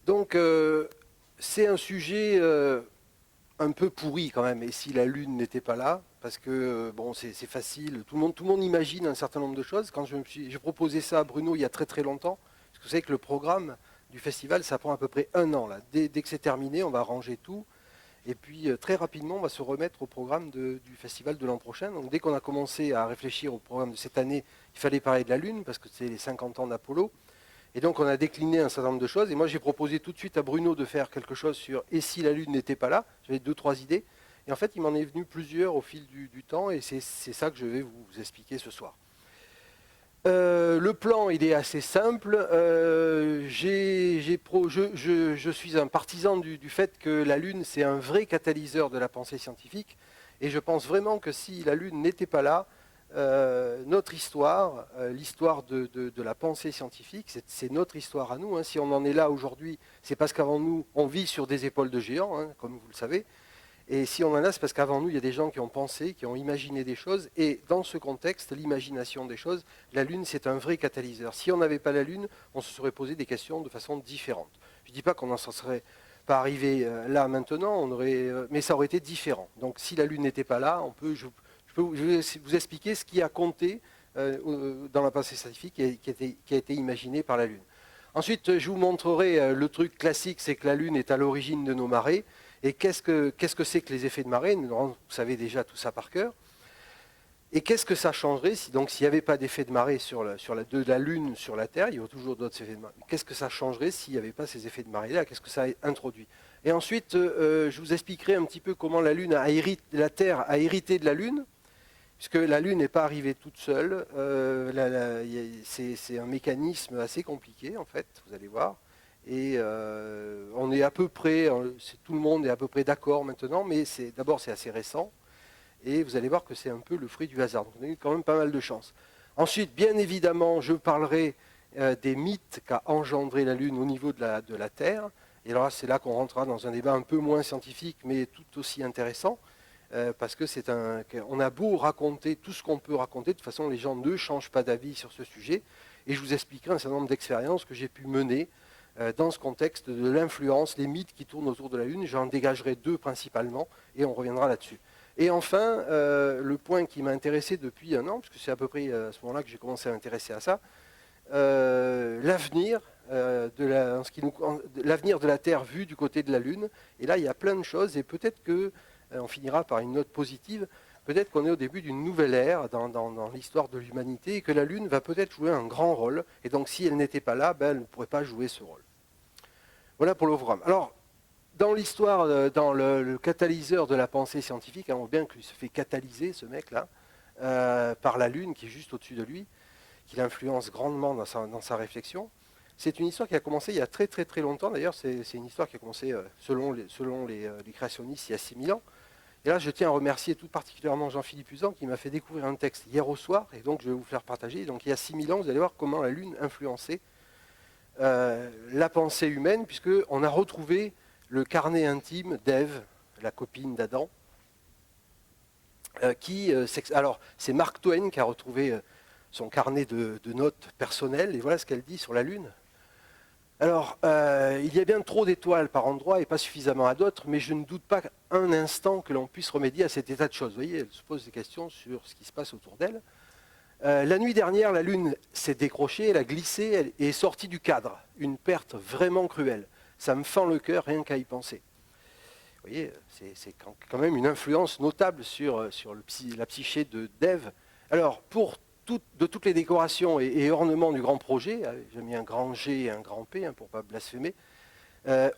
Donc, c'est un sujet un peu pourri quand même. Et si la Lune n'était pas là, parce que bon, c'est facile, tout le monde imagine un certain nombre de choses. Quand j'ai proposé ça à Bruno il y a très très longtemps, parce que vous savez que le programme du festival, ça prend à peu près un an. Là. Dès que c'est terminé, on va ranger tout. Et puis très rapidement, on va se remettre au programme du festival de l'an prochain. Donc dès qu'on a commencé à réfléchir au programme de cette année, il fallait parler de la Lune, parce que c'est les 50 ans d'Apollo. Et donc on a décliné un certain nombre de choses. Et moi j'ai proposé tout de suite à Bruno de faire quelque chose sur « Et si la Lune n'était pas là ?» J'avais 2-3 idées. Et en fait il m'en est venu plusieurs au fil du temps. Et c'est ça que je vais vous expliquer ce soir. Le plan, il est assez simple. Je suis un partisan du fait que la Lune, c'est un vrai catalyseur de la pensée scientifique. Et je pense vraiment que si la Lune n'était pas là, notre histoire, l'histoire de la pensée scientifique, c'est notre histoire à nous. Hein. Si on en est là aujourd'hui, c'est parce qu'avant nous, on vit sur des épaules de géants, hein, comme vous le savez. Et si on en a, c'est parce qu'avant nous, il y a des gens qui ont pensé, qui ont imaginé des choses. Et dans ce contexte, l'imagination des choses, la Lune, c'est un vrai catalyseur. Si on n'avait pas la Lune, on se serait posé des questions de façon différente. Je ne dis pas qu'on n'en serait pas arrivé là maintenant, mais ça aurait été différent. Donc si la Lune n'était pas là, je vais vous expliquer ce qui a compté dans la pensée scientifique et qui a été imaginé par la Lune. Ensuite, je vous montrerai le truc classique, c'est que la Lune est à l'origine de nos marées. Et qu'est-ce que c'est que les effets de marée? Vous savez déjà tout ça par cœur. Et qu'est-ce que ça changerait s'il n'y avait pas d'effet de marée de la Lune sur la Terre? Il y aurait toujours d'autres effets de marée. Qu'est-ce que ça changerait s'il n'y avait pas ces effets de marée-là? Qu'est-ce que ça introduit? Et ensuite, je vous expliquerai un petit peu comment la Terre a hérité de la Lune, puisque la Lune n'est pas arrivée toute seule. C'est un mécanisme assez compliqué, en fait, vous allez voir. Et on est à peu près, tout le monde est à peu près d'accord maintenant, mais d'abord c'est assez récent. Et vous allez voir que c'est un peu le fruit du hasard. Donc on a eu quand même pas mal de chance. Ensuite, bien évidemment, je parlerai des mythes qu'a engendré la Lune au niveau de la Terre. Et alors c'est là qu'on rentrera dans un débat un peu moins scientifique, mais tout aussi intéressant. Parce que on a beau raconter tout ce qu'on peut raconter, de toute façon les gens ne changent pas d'avis sur ce sujet. Et je vous expliquerai un certain nombre d'expériences que j'ai pu mener dans ce contexte de l'influence, les mythes qui tournent autour de la Lune. J'en dégagerai 2 principalement, et on reviendra là-dessus. Et enfin, le point qui m'a intéressé depuis un an, puisque c'est à peu près à ce moment-là que j'ai commencé à m'intéresser à ça, l'avenir de la Terre vue du côté de la Lune. Et là, il y a plein de choses, et peut-être qu'on finira par une note positive. Peut-être qu'on est au début d'une nouvelle ère dans l'histoire de l'humanité, et que la Lune va peut-être jouer un grand rôle. Et donc, si elle n'était pas là, elle ne pourrait pas jouer ce rôle. Voilà pour le programme. Alors, dans l'histoire, dans le catalyseur de la pensée scientifique, on voit bien qu'il se fait catalyser, ce mec-là, par la Lune qui est juste au-dessus de lui, qui l'influence grandement dans sa réflexion. C'est une histoire qui a commencé il y a très très très longtemps. D'ailleurs, c'est une histoire qui a commencé, selon les créationnistes, il y a 6000 ans. Et là, je tiens à remercier tout particulièrement Jean-Philippe Usan qui m'a fait découvrir un texte hier au soir, et donc je vais vous faire partager. Donc il y a 6000 ans, vous allez voir comment la Lune influençait la pensée humaine, puisqu'on a retrouvé le carnet intime d'Ève, la copine d'Adam, alors c'est Mark Twain qui a retrouvé son carnet de notes personnelles, et voilà ce qu'elle dit sur la Lune. Alors, il y a bien trop d'étoiles par endroit et pas suffisamment à d'autres, mais je ne doute pas un instant que l'on puisse remédier à cet état de choses. Vous voyez, elle se pose des questions sur ce qui se passe autour d'elle. La nuit dernière, la Lune s'est décrochée, elle a glissé, elle est sortie du cadre. Une perte vraiment cruelle. Ça me fend le cœur rien qu'à y penser. Vous voyez, c'est quand même une influence notable sur la psyché d'Ève. Alors, de toutes les décorations et ornements du grand projet, j'ai mis un grand G et un grand P pour ne pas blasphémer,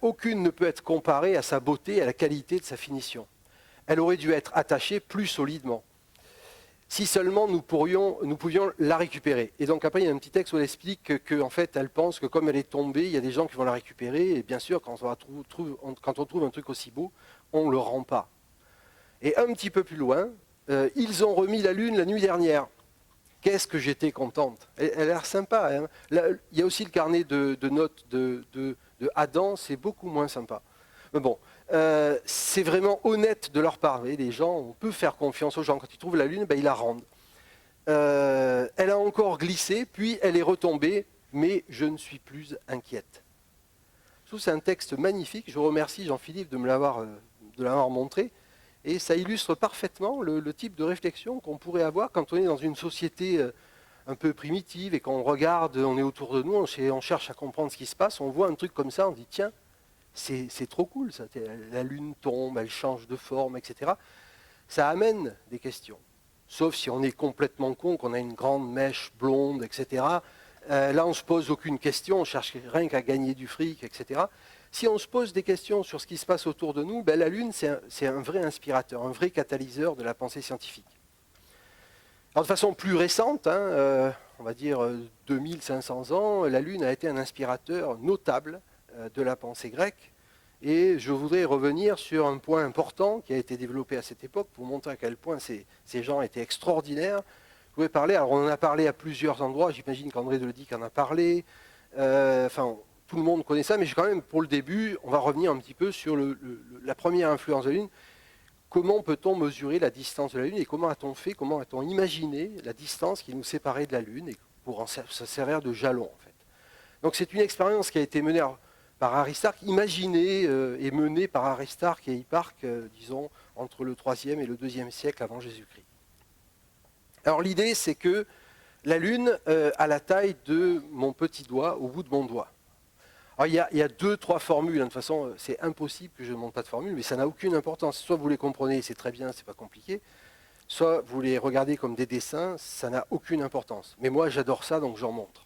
aucune ne peut être comparée à sa beauté et à la qualité de sa finition. Elle aurait dû être attachée plus solidement. Si seulement nous pouvions la récupérer. Et donc après, il y a un petit texte où elle explique qu'en fait, elle pense que comme elle est tombée, il y a des gens qui vont la récupérer. Et bien sûr, quand on trouve un truc aussi beau, on ne le rend pas. Et un petit peu plus loin, ils ont remis la Lune la nuit dernière. Qu'est-ce que j'étais contente. Elle a l'air sympa. Hein. Là, il y a aussi le carnet de notes de Adam, c'est beaucoup moins sympa. Mais bon, c'est vraiment honnête de leur part. Les gens, on peut faire confiance aux gens. Quand ils trouvent la Lune, ils la rendent. Elle a encore glissé, puis elle est retombée, mais je ne suis plus inquiète. Je trouve que c'est un texte magnifique. Je remercie Jean-Philippe de me l'avoir montré. Et ça illustre parfaitement le type de réflexion qu'on pourrait avoir quand on est dans une société un peu primitive et qu'on regarde, on est autour de nous, on cherche à comprendre ce qui se passe, on voit un truc comme ça, on dit tiens, c'est trop cool, ça. La lune tombe, elle change de forme, etc. Ça amène des questions. Sauf si on est complètement con, qu'on a une grande mèche blonde, etc. Là, on ne se pose aucune question, on cherche rien qu'à gagner du fric, etc. Si on se pose des questions sur ce qui se passe autour de nous, ben la Lune, c'est un vrai inspirateur, un vrai catalyseur de la pensée scientifique. Alors, de façon plus récente, on va dire 2500 ans, la Lune a été un inspirateur notable de la pensée grecque. Et je voudrais revenir sur un point important qui a été développé à cette époque pour montrer à quel point ces gens étaient extraordinaires. Je voulais parler, alors on en a parlé à plusieurs endroits, j'imagine qu'André Deledic en a parlé, tout le monde connaît ça, mais quand même, pour le début, on va revenir un petit peu sur la première influence de la Lune. Comment peut-on mesurer la distance de la Lune et comment a-t-on imaginé la distance qui nous séparait de la Lune et pour se servir de jalon en fait. Donc c'est une expérience qui a été menée par Aristarque, imaginée et menée par Aristarque et Hipparque, disons, entre le 3e et le 2e siècle avant Jésus-Christ. Alors l'idée, c'est que la Lune a la taille de mon petit doigt au bout de mon doigt. Alors, il y a 2-3 formules, de toute façon, c'est impossible que je ne montre pas de formule, mais ça n'a aucune importance. Soit vous les comprenez, c'est très bien, c'est pas compliqué, soit vous les regardez comme des dessins, ça n'a aucune importance. Mais moi, j'adore ça, donc j'en montre.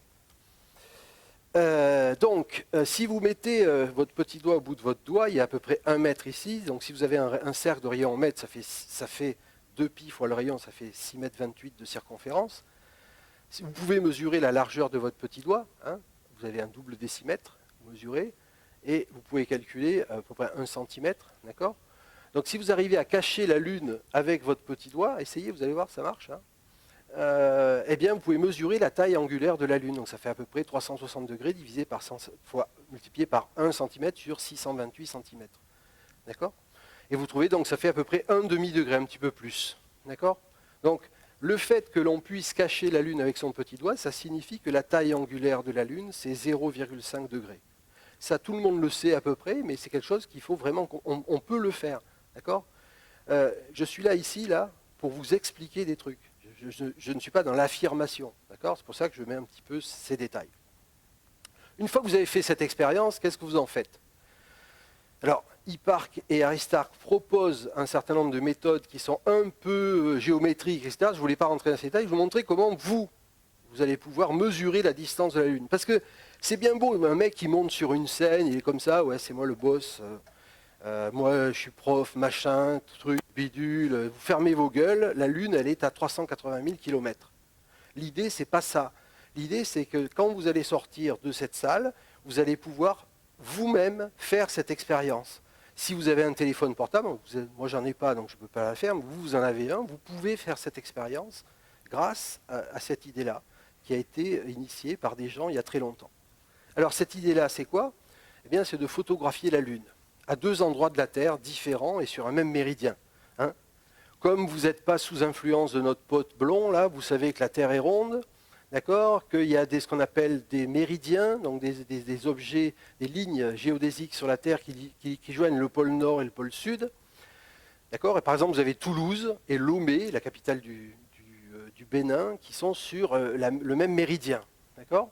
Si vous mettez votre petit doigt au bout de votre doigt, il y a à peu près 1 mètre ici. Donc, si vous avez un cercle de rayon en mètre, ça fait 2π fois le rayon, ça fait 6,28 mètres de circonférence. Vous pouvez mesurer la largeur de votre petit doigt. Vous avez un double décimètre, vous mesurez, et vous pouvez calculer à peu près 1 cm. D'accord ? Donc, si vous arrivez à cacher la Lune avec votre petit doigt, essayez, vous allez voir, ça marche. Eh bien, vous pouvez mesurer la taille angulaire de la Lune. Donc, ça fait à peu près 360 degrés divisé par 100 fois multiplié par 1 cm sur 628 cm. D'accord ? Et vous trouvez, donc, ça fait à peu près 1 demi-degré, un petit peu plus. D'accord ? Donc, le fait que l'on puisse cacher la Lune avec son petit doigt, ça signifie que la taille angulaire de la Lune, c'est 0,5 degrés. Ça, tout le monde le sait à peu près, mais c'est quelque chose qu'il faut vraiment... On peut le faire. D'accord ? Je suis là, ici, là, pour vous expliquer des trucs. Je ne suis pas dans l'affirmation, d'accord ? C'est pour ça que je mets un petit peu ces détails. Une fois que vous avez fait cette expérience, qu'est-ce que vous en faites ? Alors, Hipparque et Aristarque proposent un certain nombre de méthodes qui sont un peu géométriques, etc. Je ne voulais pas rentrer dans ces détails, je vais vous montrer comment vous allez pouvoir mesurer la distance de la Lune. Parce que c'est bien beau, un mec qui monte sur une scène, il est comme ça, ouais, c'est moi le boss, moi je suis prof, machin, truc, bidule, vous fermez vos gueules, la Lune elle est à 380 000 km. L'idée c'est pas ça. L'idée c'est que quand vous allez sortir de cette salle, vous allez pouvoir vous-même faire cette expérience. Si vous avez un téléphone portable, moi j'en ai pas donc je ne peux pas la faire, mais vous en avez un, vous pouvez faire cette expérience grâce à cette idée-là qui a été initiée par des gens il y a très longtemps. Alors cette idée-là c'est quoi ? Eh bien c'est de photographier la Lune à 2 endroits de la Terre différents et sur un même méridien. Comme vous n'êtes pas sous influence de notre pote blond, là, vous savez que la Terre est ronde, d'accord, qu'il y a ce qu'on appelle des méridiens, donc des objets, des lignes géodésiques sur la Terre qui joignent le pôle Nord et le pôle Sud. D'accord ? Et par exemple, vous avez Toulouse et Lomé, la capitale du Bénin, qui sont sur le même méridien. D'accord ?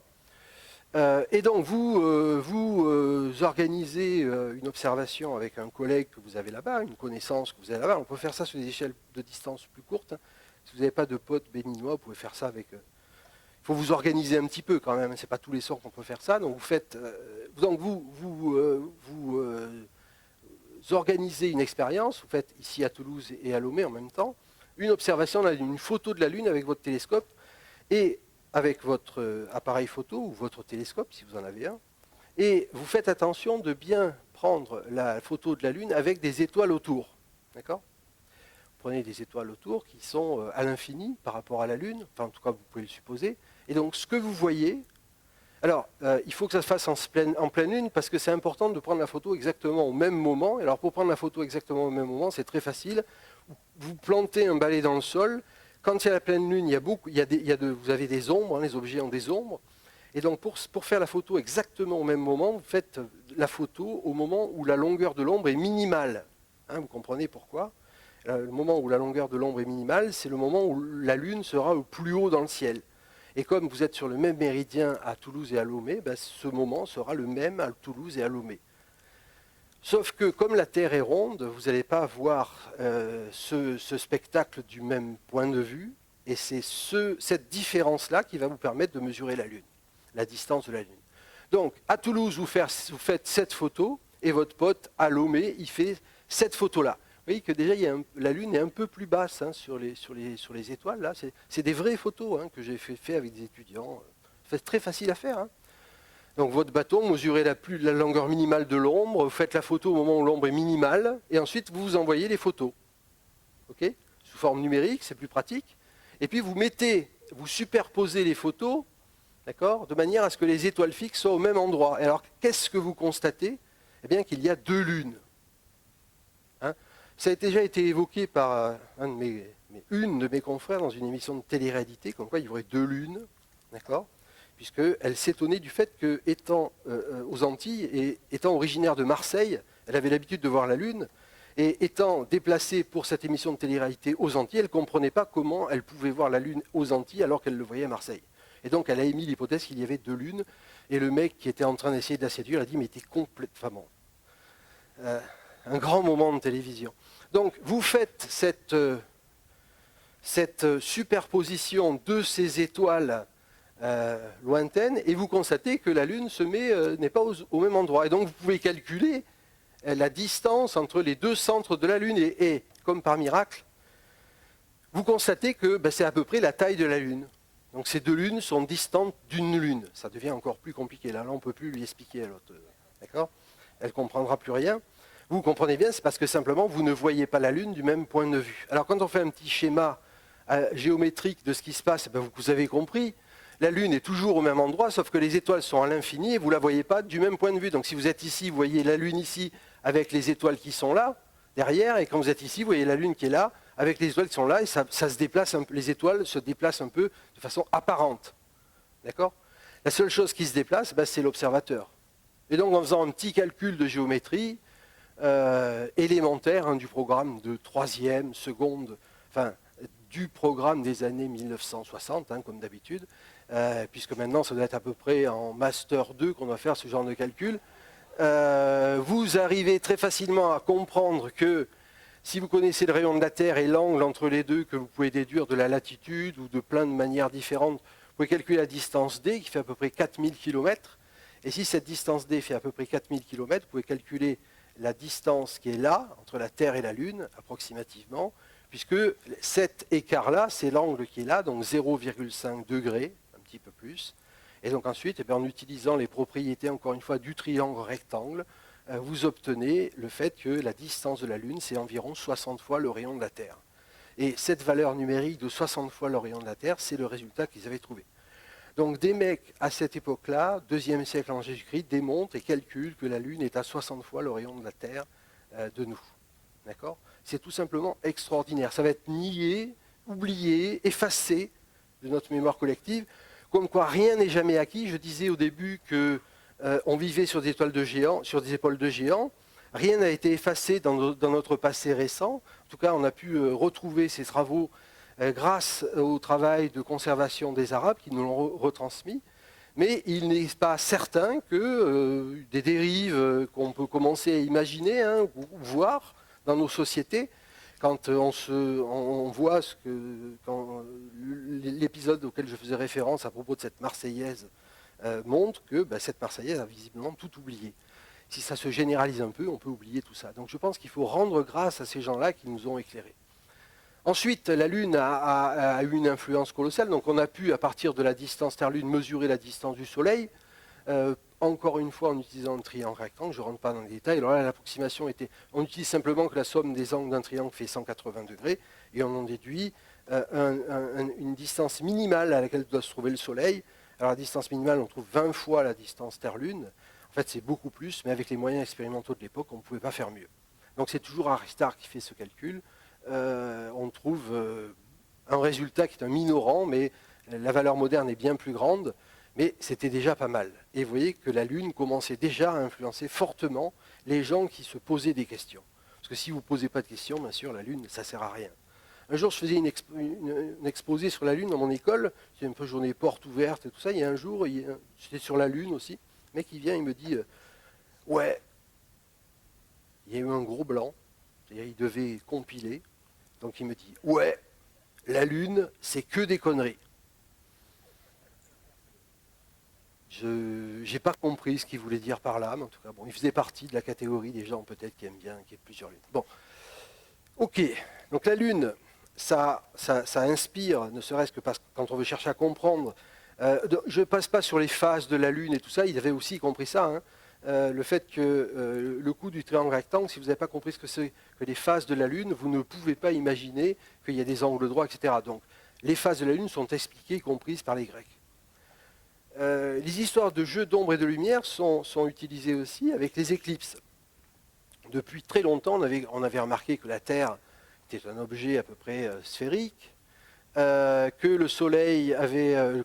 Et donc, vous organisez une observation avec un collègue que vous avez là-bas, une connaissance que vous avez là-bas. On peut faire ça sur des échelles de distance plus courtes. Si vous n'avez pas de potes béninois, vous pouvez faire ça avec... Il faut vous organiser un petit peu quand même. Ce n'est pas tous les soirs qu'on peut faire ça. Donc, vous organisez une expérience. Vous faites ici à Toulouse et à Lomé en même temps une observation, une photo de la Lune avec votre télescope. Et avec votre appareil photo ou votre télescope, si vous en avez un, et vous faites attention de bien prendre la photo de la Lune avec des étoiles autour. D'accord ? Vous prenez des étoiles autour qui sont à l'infini par rapport à la Lune, enfin en tout cas vous pouvez le supposer, et donc ce que vous voyez, alors il faut que ça se fasse en pleine Lune parce que c'est important de prendre la photo exactement au même moment. Et alors pour prendre la photo exactement au même moment, c'est très facile. Vous plantez un balai dans le sol. Quand il y a la pleine lune, vous avez des ombres, les objets ont des ombres. Et donc pour faire la photo exactement au même moment, vous faites la photo au moment où la longueur de l'ombre est minimale. Hein, vous comprenez pourquoi? Le moment où la longueur de l'ombre est minimale, c'est le moment où la Lune sera au plus haut dans le ciel. Et comme vous êtes sur le même méridien à Toulouse et à Lomé, ben, ce moment sera le même à Toulouse et à Lomé. Sauf que comme la Terre est ronde, vous n'allez pas voir ce spectacle du même point de vue, et c'est cette différence-là qui va vous permettre de mesurer la Lune, la distance de la Lune. Donc, à Toulouse, vous faites cette photo, et votre pote, à Lomé, il fait cette photo-là. Vous voyez que déjà, la Lune est un peu plus basse hein, sur les étoiles. Là, c'est des vraies photos hein, que j'ai fait avec des étudiants. C'est très facile à faire. Hein. Donc, votre bâton, mesurez la longueur minimale de l'ombre, vous faites la photo au moment où l'ombre est minimale, et ensuite, vous envoyez les photos. Okay, sous forme numérique, c'est plus pratique. Et puis, vous superposez les photos, d'accord, de manière à ce que les étoiles fixes soient au même endroit. Et alors, qu'est-ce que vous constatez? Eh bien, qu'il y a deux lunes. Hein, ça a déjà été évoqué par une de mes confrères dans une émission de télé-réalité, comme quoi il y aurait deux lunes, d'accord, puisqu'elle s'étonnait du fait que, étant aux Antilles et étant originaire de Marseille, elle avait l'habitude de voir la Lune, et étant déplacée pour cette émission de télé-réalité aux Antilles, elle ne comprenait pas comment elle pouvait voir la Lune aux Antilles alors qu'elle le voyait à Marseille. Et donc elle a émis l'hypothèse qu'il y avait deux lunes, et le mec qui était en train d'essayer de la séduire a dit « mais t'es complètement... un grand moment de télévision. Donc vous faites cette superposition de ces étoiles lointaines et vous constatez que la Lune n'est pas au même endroit. Et donc vous pouvez calculer la distance entre les deux centres de la Lune et comme par miracle, vous constatez que c'est à peu près la taille de la Lune. Donc ces deux lunes sont distantes d'une lune. Ça devient encore plus compliqué. Là on ne peut plus lui expliquer à l'autre. D'accord ? Elle ne comprendra plus rien. Vous comprenez bien, c'est parce que simplement, vous ne voyez pas la Lune du même point de vue. Alors quand on fait un petit schéma géométrique de ce qui se passe, vous avez compris, la Lune est toujours au même endroit, sauf que les étoiles sont à l'infini et vous ne la voyez pas du même point de vue. Donc si vous êtes ici, vous voyez la Lune ici avec les étoiles qui sont là, derrière, et quand vous êtes ici, vous voyez la Lune qui est là, avec les étoiles qui sont là, et ça se déplace un peu, les étoiles se déplacent un peu de façon apparente. D'accord ? La seule chose qui se déplace, c'est l'observateur. Et donc en faisant un petit calcul de géométrie, élémentaire du programme de troisième, seconde, enfin du programme des années 1960, comme d'habitude, puisque maintenant ça doit être à peu près en Master 2 qu'on doit faire ce genre de calcul, vous arrivez très facilement à comprendre que si vous connaissez le rayon de la Terre et l'angle entre les deux que vous pouvez déduire de la latitude ou de plein de manières différentes, vous pouvez calculer la distance D qui fait à peu près 4000 km. Et si cette distance D fait à peu près 4000 km, vous pouvez calculer la distance qui est là, entre la Terre et la Lune, approximativement, puisque cet écart-là, c'est l'angle qui est là, donc 0,5 degrés, un petit peu plus. Et donc ensuite, en utilisant les propriétés, encore une fois, du triangle rectangle, vous obtenez le fait que la distance de la Lune, c'est environ 60 fois le rayon de la Terre. Et cette valeur numérique de 60 fois le rayon de la Terre, c'est le résultat qu'ils avaient trouvé. Donc des mecs à cette époque-là, 2e siècle avant Jésus-Christ, démontrent et calculent que la Lune est à 60 fois le rayon de la Terre de nous. D'accord ? C'est tout simplement extraordinaire. Ça va être nié, oublié, effacé de notre mémoire collective. Comme quoi rien n'est jamais acquis. Je disais au début qu'on vivait sur des étoiles de géants, sur des épaules de géants. Rien n'a été effacé dans notre passé récent. En tout cas, on a pu retrouver ces travaux grâce au travail de conservation des Arabes qui nous l'ont retransmis. Mais il n'est pas certain que des dérives qu'on peut commencer à imaginer, ou voir dans nos sociétés, quand on voit l'épisode auquel je faisais référence à propos de cette Marseillaise montre que cette Marseillaise a visiblement tout oublié. Si ça se généralise un peu, on peut oublier tout ça. Donc je pense qu'il faut rendre grâce à ces gens-là qui nous ont éclairés. Ensuite, la Lune a eu une influence colossale. Donc on a pu, à partir de la distance Terre-Lune, mesurer la distance du Soleil. Encore une fois, en utilisant un triangle rectangle, je ne rentre pas dans les détails. Alors là, l'approximation était... On utilise simplement que la somme des angles d'un triangle fait 180 degrés, et on en déduit une distance minimale à laquelle doit se trouver le Soleil. Alors la distance minimale, on trouve 20 fois la distance Terre-Lune. En fait, c'est beaucoup plus, mais avec les moyens expérimentaux de l'époque, on ne pouvait pas faire mieux. Donc c'est toujours Aristarque qui fait ce calcul. On trouve un résultat qui est un minorant, mais la valeur moderne est bien plus grande. Mais c'était déjà pas mal. Et vous voyez que la Lune commençait déjà à influencer fortement les gens qui se posaient des questions. Parce que si vous ne posez pas de questions, bien sûr, la Lune, ça ne sert à rien. Un jour, je faisais une exposé sur la Lune dans mon école. C'était un peu journée porte ouverte et tout ça. Il y a un jour, j'étais sur la Lune aussi. Le mec, il vient, il me dit ouais, il y a eu un gros blanc. Il devait compiler. Donc il me dit ouais, la Lune, c'est que des conneries. Je n'ai pas compris ce qu'il voulait dire par là, mais en tout cas, bon, il faisait partie de la catégorie des gens peut-être qui aiment bien qu'il y ait plusieurs lunes. Bon, ok. Donc la Lune, ça inspire, ne serait-ce que parce que quand on veut chercher à comprendre. Je ne passe pas sur les phases de la Lune et tout ça, il avait aussi compris ça. Hein. Le fait que le coup du triangle rectangle, si vous n'avez pas compris ce que c'est que les phases de la Lune, vous ne pouvez pas imaginer qu'il y a des angles droits, etc. Donc les phases de la Lune sont expliquées, comprises par les Grecs. Les histoires de jeux d'ombre et de lumière sont utilisées aussi avec les éclipses. Depuis très longtemps, on avait remarqué que la Terre était un objet à peu près sphérique, que le Soleil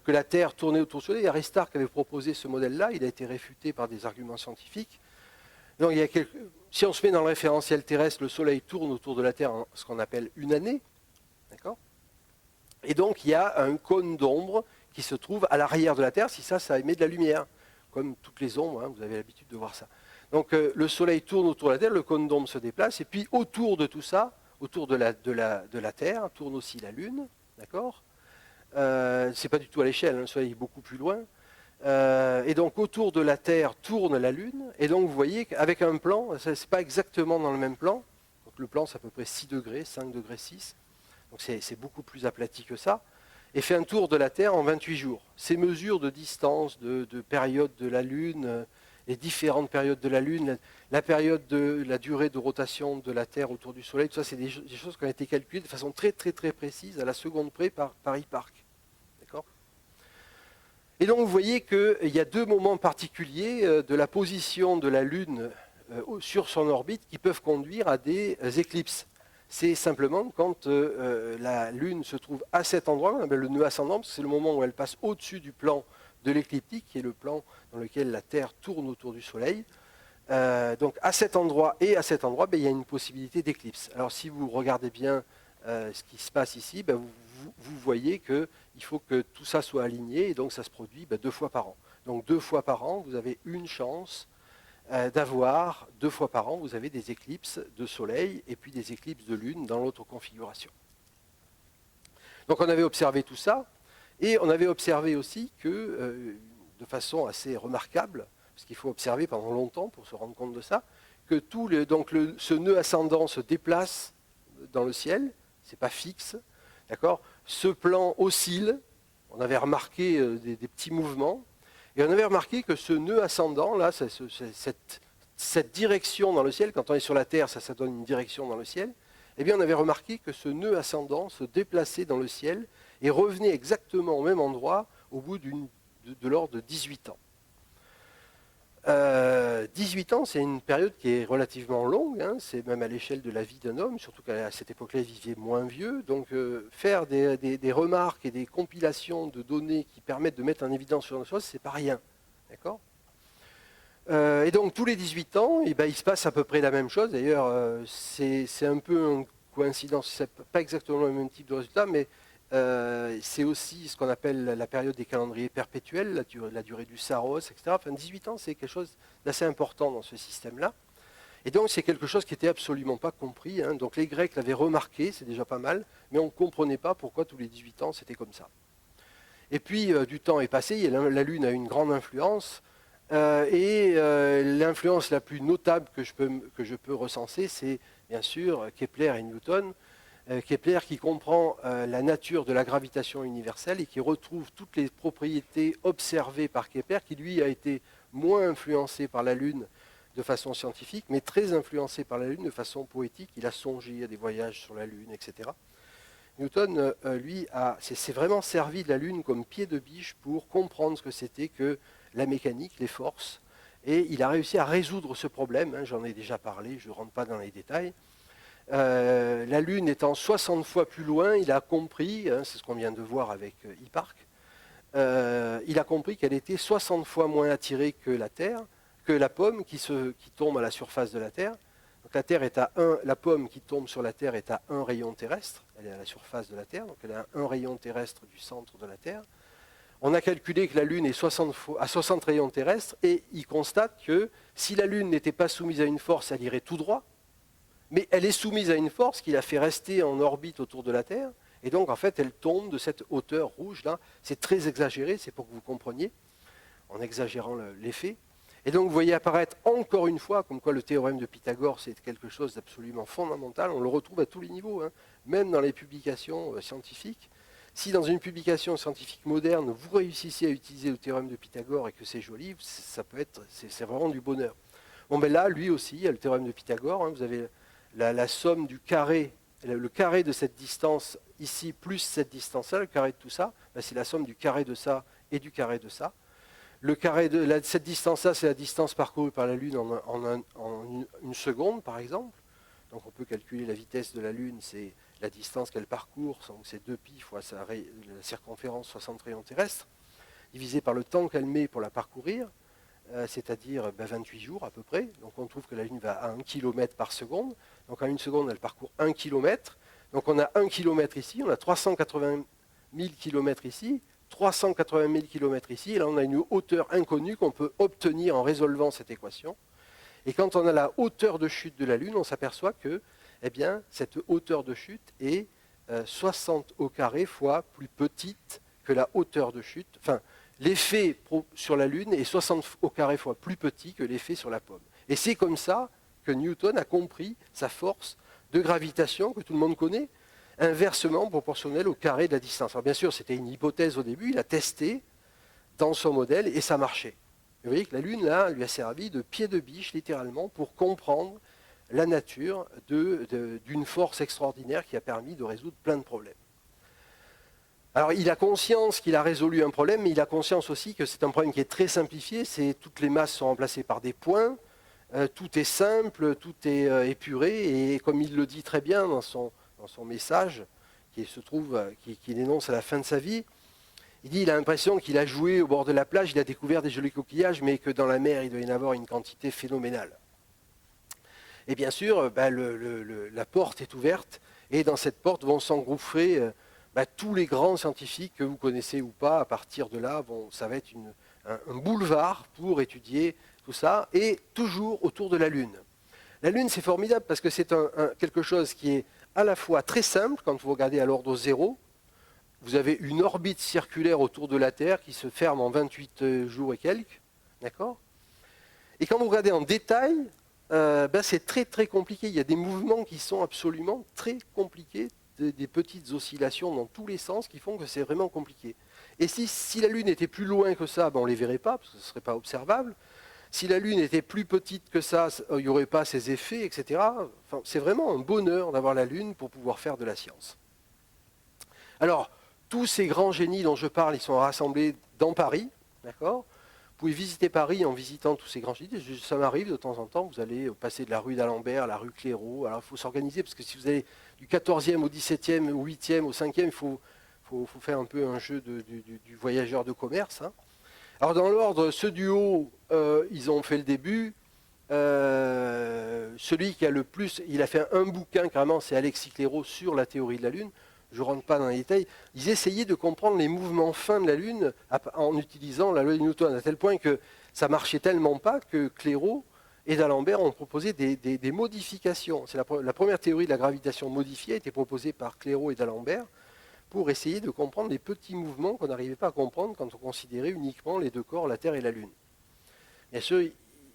que la Terre tournait autour du Soleil. Aristarque avait proposé ce modèle-là, il a été réfuté par des arguments scientifiques. Donc, si on se met dans le référentiel terrestre, le Soleil tourne autour de la Terre en ce qu'on appelle une année. D'accord ? Et donc, il y a un cône d'ombre qui se trouve à l'arrière de la Terre, si ça émet de la lumière, comme toutes les ombres, hein, vous avez l'habitude de voir ça. Donc le Soleil tourne autour de la Terre, le cône d'ombre se déplace, et puis autour de tout ça, autour de la Terre, tourne aussi la Lune, d'accord c'est pas du tout à l'échelle, hein, le Soleil est beaucoup plus loin. Et donc autour de la Terre tourne la Lune, et donc vous voyez qu'avec un plan, ce n'est pas exactement dans le même plan, donc le plan c'est à peu près 6 degrés, 5 degrés 6, donc c'est beaucoup plus aplati que ça, et fait un tour de la Terre en 28 jours. Ces mesures de distance, de période de la Lune, les différentes périodes de la Lune, la période de la durée de rotation de la Terre autour du Soleil, tout ça, c'est des choses qui ont été calculées de façon très très très précise, à la seconde près, par Hipparque. D'accord ? Et donc vous voyez qu'il y a deux moments particuliers de la position de la Lune sur son orbite qui peuvent conduire à des éclipses. C'est simplement quand la Lune se trouve à cet endroit, on appelle le nœud ascendant, parce que c'est le moment où elle passe au-dessus du plan de l'écliptique, qui est le plan dans lequel la Terre tourne autour du Soleil. Donc à cet endroit et à cet endroit, il y a une possibilité d'éclipse. Alors si vous regardez bien ce qui se passe ici, vous voyez qu'il faut que tout ça soit aligné, et donc ça se produit 2 fois par an. Donc 2 fois par an, vous avez une chance d'avoir 2 fois par an, vous avez des éclipses de soleil et puis des éclipses de lune dans l'autre configuration. Donc on avait observé tout ça, et on avait observé aussi que, de façon assez remarquable, parce qu'il faut observer pendant longtemps pour se rendre compte de ça, que ce nœud ascendant se déplace dans le ciel, ce n'est pas fixe, d'accord ? Ce plan oscille, on avait remarqué des petits mouvements, et on avait remarqué que ce nœud ascendant, là, cette direction dans le ciel, quand on est sur la Terre, ça donne une direction dans le ciel, eh bien on avait remarqué que ce nœud ascendant se déplaçait dans le ciel et revenait exactement au même endroit au bout de l'ordre de 18 ans. 18 ans, c'est une période qui est relativement longue, hein, c'est même à l'échelle de la vie d'un homme, surtout qu'à cette époque-là, il vivait moins vieux. Donc faire des remarques et des compilations de données qui permettent de mettre en évidence sur une chose, c'est pas rien. D'accord ? Et donc tous les 18 ans, il se passe à peu près la même chose. D'ailleurs, c'est un peu une coïncidence, c'est pas exactement le même type de résultat, mais c'est aussi ce qu'on appelle la période des calendriers perpétuels, la durée du Saros, etc. Enfin, 18 ans, c'est quelque chose d'assez important dans ce système-là. Et donc, c'est quelque chose qui n'était absolument pas compris. Hein. Donc, les Grecs l'avaient remarqué, c'est déjà pas mal, mais on ne comprenait pas pourquoi tous les 18 ans, c'était comme ça. Et puis, du temps est passé, la Lune a une grande influence, et l'influence la plus notable que je peux recenser, c'est bien sûr Kepler et Newton. Kepler qui comprend la nature de la gravitation universelle et qui retrouve toutes les propriétés observées par Kepler, qui lui a été moins influencé par la Lune de façon scientifique, mais très influencé par la Lune de façon poétique. Il a songé à des voyages sur la Lune, etc. Newton, lui, s'est vraiment servi de la Lune comme pied de biche pour comprendre ce que c'était que la mécanique, les forces, et il a réussi à résoudre ce problème. Hein, j'en ai déjà parlé, je ne rentre pas dans les détails. La Lune étant 60 fois plus loin, il a compris, hein, c'est ce qu'on vient de voir avec Hipparque, il a compris qu'elle était 60 fois moins attirée que la Terre, que la pomme qui tombe à la surface de la Terre. Donc la Terre est à 1, la pomme qui tombe sur la Terre est à 1 rayon terrestre, elle est à la surface de la Terre, donc elle est à 1 rayon terrestre du centre de la Terre. On a calculé que la Lune est à 60 rayons terrestres et il constate que si la Lune n'était pas soumise à une force, elle irait tout droit. Mais elle est soumise à une force qui la fait rester en orbite autour de la Terre. Et donc, en fait, elle tombe de cette hauteur rouge-là. C'est très exagéré, c'est pour que vous compreniez, en exagérant l'effet. Et donc, vous voyez apparaître encore une fois, comme quoi le théorème de Pythagore, c'est quelque chose d'absolument fondamental. On le retrouve à tous les niveaux, hein, même dans les publications scientifiques. Si dans une publication scientifique moderne, vous réussissez à utiliser le théorème de Pythagore et que c'est joli, c'est vraiment du bonheur. Bon, ben là, lui aussi, il y a le théorème de Pythagore. Hein, vous avez la somme du carré, le carré de cette distance ici, plus cette distance-là, le carré de tout ça, ben c'est la somme du carré de ça et du carré de ça. Le carré de cette distance-là, c'est la distance parcourue par la Lune en une seconde, par exemple. Donc on peut calculer la vitesse de la Lune, c'est la distance qu'elle parcourt, donc c'est 2π fois la circonférence 60 rayons terrestres, divisé par le temps qu'elle met pour la parcourir, c'est-à-dire 28 jours à peu près. Donc on trouve que la Lune va à 1 km par seconde. Donc en une seconde, elle parcourt 1 km. Donc on a 1 km ici, on a 380 000 km ici, 380 000 km ici, et là on a une hauteur inconnue qu'on peut obtenir en résolvant cette équation. Et quand on a la hauteur de chute de la Lune, on s'aperçoit que eh bien, cette hauteur de chute est 60 au carré fois plus petite que la hauteur de chute. Enfin, l'effet sur la Lune est 60 au carré fois plus petit que l'effet sur la pomme. Et c'est comme ça que Newton a compris sa force de gravitation, que tout le monde connaît, inversement proportionnelle au carré de la distance. Alors bien sûr, c'était une hypothèse au début, il a testé dans son modèle et ça marchait. Vous voyez que la Lune, là, lui a servi de pied de biche, littéralement, pour comprendre la nature d'une force extraordinaire qui a permis de résoudre plein de problèmes. Alors, il a conscience qu'il a résolu un problème, mais il a conscience aussi que c'est un problème qui est très simplifié. Toutes les masses sont remplacées par des points, tout est simple, tout est épuré, et comme il le dit très bien dans son message, qu'il énonce à la fin de sa vie, il dit qu'il a l'impression qu'il a joué au bord de la plage, il a découvert des jolis coquillages, mais que dans la mer, il doit y en avoir une quantité phénoménale. Et bien sûr, la porte est ouverte, et dans cette porte vont s'engouffrer tous les grands scientifiques que vous connaissez ou pas. À partir de là, ça va être un boulevard pour étudier tout ça, et toujours autour de la Lune. La Lune, c'est formidable parce que c'est quelque chose qui est à la fois très simple, quand vous regardez à l'ordre 0, vous avez une orbite circulaire autour de la Terre qui se ferme en 28 jours et quelques, d'accord ? Et quand vous regardez en détail, c'est très très compliqué. Il y a des mouvements qui sont absolument très compliqués, des petites oscillations dans tous les sens qui font que c'est vraiment compliqué. Et si la Lune était plus loin que ça, on ne les verrait pas, parce que ce ne serait pas observable. Si la Lune était plus petite que ça, il n'y aurait pas ces effets, etc. Enfin, c'est vraiment un bonheur d'avoir la Lune pour pouvoir faire de la science. Alors, tous ces grands génies dont je parle, ils sont rassemblés dans Paris, d'accord ? Vous pouvez visiter Paris en visitant tous ces grands génies. Ça m'arrive de temps en temps, vous allez passer de la rue d'Alembert, la rue Clairaut. Alors il faut s'organiser, parce que si vous allez du 14e au 17e, au 8e, au 5e, il faut faire un peu un jeu du voyageur de commerce. Hein. Alors dans l'ordre, ceux du haut, ils ont fait le début. Celui qui a le plus, il a fait un bouquin carrément, c'est Alexis Clairaut sur la théorie de la Lune. Je ne rentre pas dans les détails, ils essayaient de comprendre les mouvements fins de la Lune en utilisant la loi de Newton, à tel point que ça marchait tellement pas que Clairaut et d'Alembert ont proposé des modifications. C'est la première théorie de la gravitation modifiée a été proposée par Clairaut et d'Alembert pour essayer de comprendre les petits mouvements qu'on n'arrivait pas à comprendre quand on considérait uniquement les deux corps, la Terre et la Lune. Bien sûr,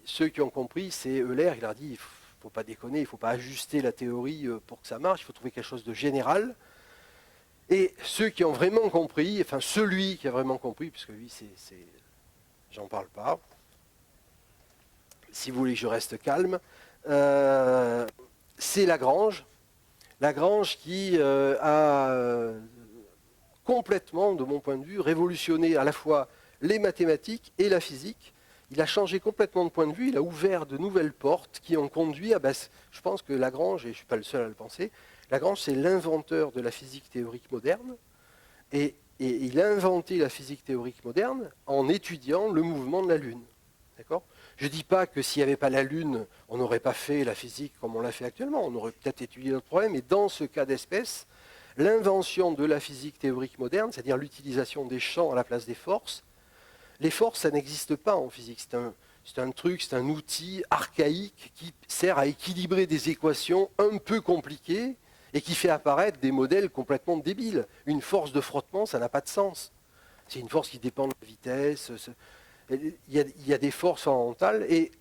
ceux qui ont compris, c'est Euler, il leur dit, il ne faut pas déconner, il ne faut pas ajuster la théorie pour que ça marche, il faut trouver quelque chose de général. Et ceux qui ont vraiment compris, enfin celui qui a vraiment compris, puisque lui, j'en parle pas, si vous voulez que je reste calme, c'est Lagrange. Lagrange qui a complètement, de mon point de vue, révolutionné à la fois les mathématiques et la physique. Il a changé complètement de point de vue, il a ouvert de nouvelles portes qui ont conduit à... je pense que Lagrange, et je ne suis pas le seul à le penser, Lagrange, c'est l'inventeur de la physique théorique moderne, et et il a inventé la physique théorique moderne en étudiant le mouvement de la Lune. D'accord ? Je ne dis pas que s'il n'y avait pas la Lune, on n'aurait pas fait la physique comme on l'a fait actuellement. On aurait peut-être étudié notre problème, mais dans ce cas d'espèce, l'invention de la physique théorique moderne, c'est-à-dire l'utilisation des champs à la place des forces, les forces, ça n'existe pas en physique. C'est un truc, c'est un outil archaïque qui sert à équilibrer des équations un peu compliquées et qui fait apparaître des modèles complètement débiles. Une force de frottement, ça n'a pas de sens. C'est une force qui dépend de la vitesse. Il y a des forces fondamentales et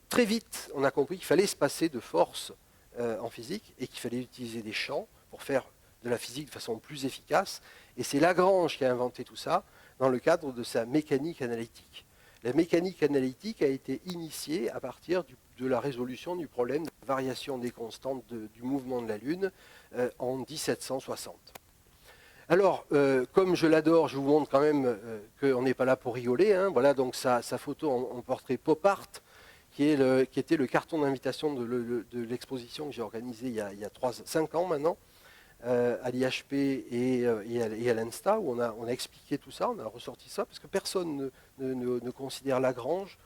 très vite, on a compris qu'il fallait se passer de force en physique et qu'il fallait utiliser des champs pour faire de la physique de façon plus efficace. Et c'est Lagrange qui a inventé tout ça dans le cadre de sa mécanique analytique. La mécanique analytique a été initiée à partir de la résolution du problème de variation des constantes du mouvement de la Lune en 1760. Alors, comme je l'adore, je vous montre quand même qu'on n'est pas là pour rigoler. Hein. Voilà donc sa photo en portrait pop-art, qui était le carton d'invitation de l'exposition que j'ai organisée il y a 5 ans maintenant, à l'IHP et à l'INSTA, où on a expliqué tout ça, on a ressorti ça, parce que personne ne considère Lagrange.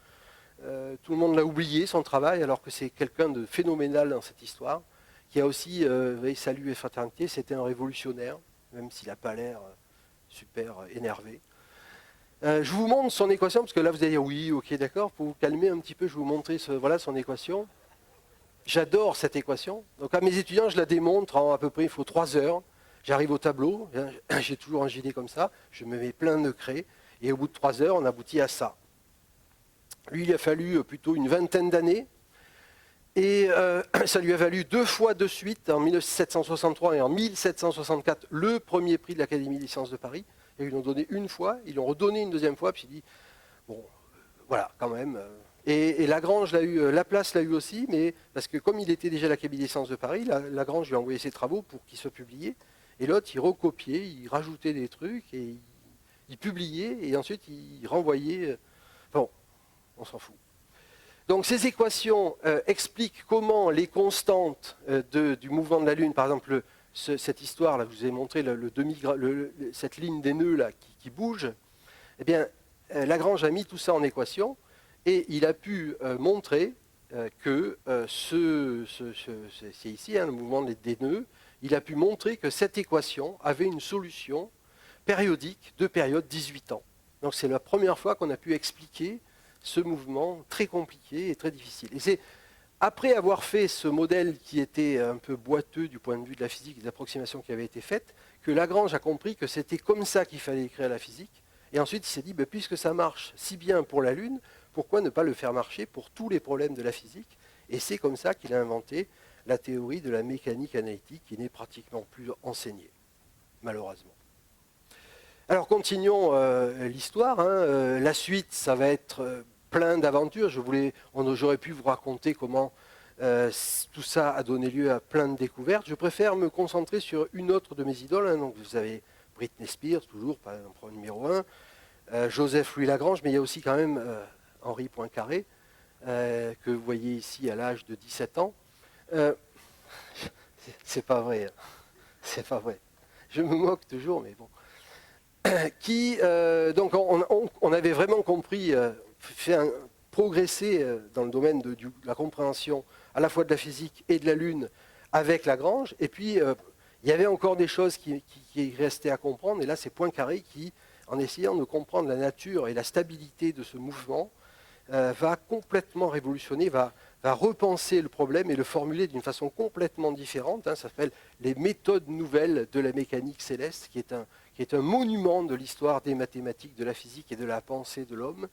Tout le monde l'a oublié, son travail, alors que c'est quelqu'un de phénoménal dans cette histoire, qui a aussi, salut et fraternité, c'était un révolutionnaire, même s'il n'a pas l'air super énervé. Je vous montre son équation, parce que là vous allez dire oui, ok, d'accord, pour vous calmer un petit peu, je vais vous montrer voilà son équation. J'adore cette équation. Donc à mes étudiants, je la démontre en à peu près, il faut 3 heures. J'arrive au tableau, j'ai toujours un gilet comme ça, je me mets plein de craies, et au bout de 3 heures, on aboutit à ça. Lui, il a fallu plutôt une vingtaine d'années, et ça lui a valu 2 fois de suite, en 1763 et en 1764, le premier prix de l'Académie des sciences de Paris. Et ils l'ont donné une fois, ils l'ont redonné une deuxième fois, puis il dit, bon, voilà, quand même. Et Lagrange l'a eu, Laplace l'a eu aussi, mais parce que comme il était déjà à l'Académie des sciences de Paris, Lagrange lui a envoyé ses travaux pour qu'ils soient publiés. Et l'autre, il recopiait, il rajoutait des trucs, et il publiait, et ensuite il renvoyait. Bon, on s'en fout. Donc ces équations expliquent comment les constantes du mouvement de la Lune, par exemple cette histoire, là, je vous ai montré cette ligne des nœuds là, qui bouge, eh bien, Lagrange a mis tout ça en équation et il a pu montrer que c'est ici, hein, le mouvement des nœuds, il a pu montrer que cette équation avait une solution périodique de période 18 ans. Donc c'est la première fois qu'on a pu expliquer ce mouvement très compliqué et très difficile. Et c'est après avoir fait ce modèle qui était un peu boiteux du point de vue de la physique et de l'approximation qui avait été faite, que Lagrange a compris que c'était comme ça qu'il fallait écrire la physique. Et ensuite, il s'est dit, puisque ça marche si bien pour la Lune, pourquoi ne pas le faire marcher pour tous les problèmes de la physique? Et c'est comme ça qu'il a inventé la théorie de la mécanique analytique qui n'est pratiquement plus enseignée, malheureusement. Alors continuons l'histoire. Hein. La suite, ça va être plein d'aventures. J'aurais pu vous raconter comment tout ça a donné lieu à plein de découvertes. Je préfère me concentrer sur une autre de mes idoles. Hein. Donc vous avez Britney Spears, toujours, en numéro 1, Joseph Louis Lagrange, mais il y a aussi quand même Henri Poincaré, que vous voyez ici à l'âge de 17 ans. C'est pas vrai. Hein. C'est pas vrai. Je me moque toujours, mais bon. Donc on avait vraiment compris, progresser dans le domaine de la compréhension à la fois de la physique et de la Lune avec Lagrange. Et puis, il y avait encore des choses qui restaient à comprendre. Et là, c'est Poincaré qui, en essayant de comprendre la nature et la stabilité de ce mouvement, va complètement révolutionner, va repenser le problème et le formuler d'une façon complètement différente. Hein. Ça s'appelle les méthodes nouvelles de la mécanique céleste, qui est un monument de l'histoire des mathématiques, de la physique et de la pensée de l'homme.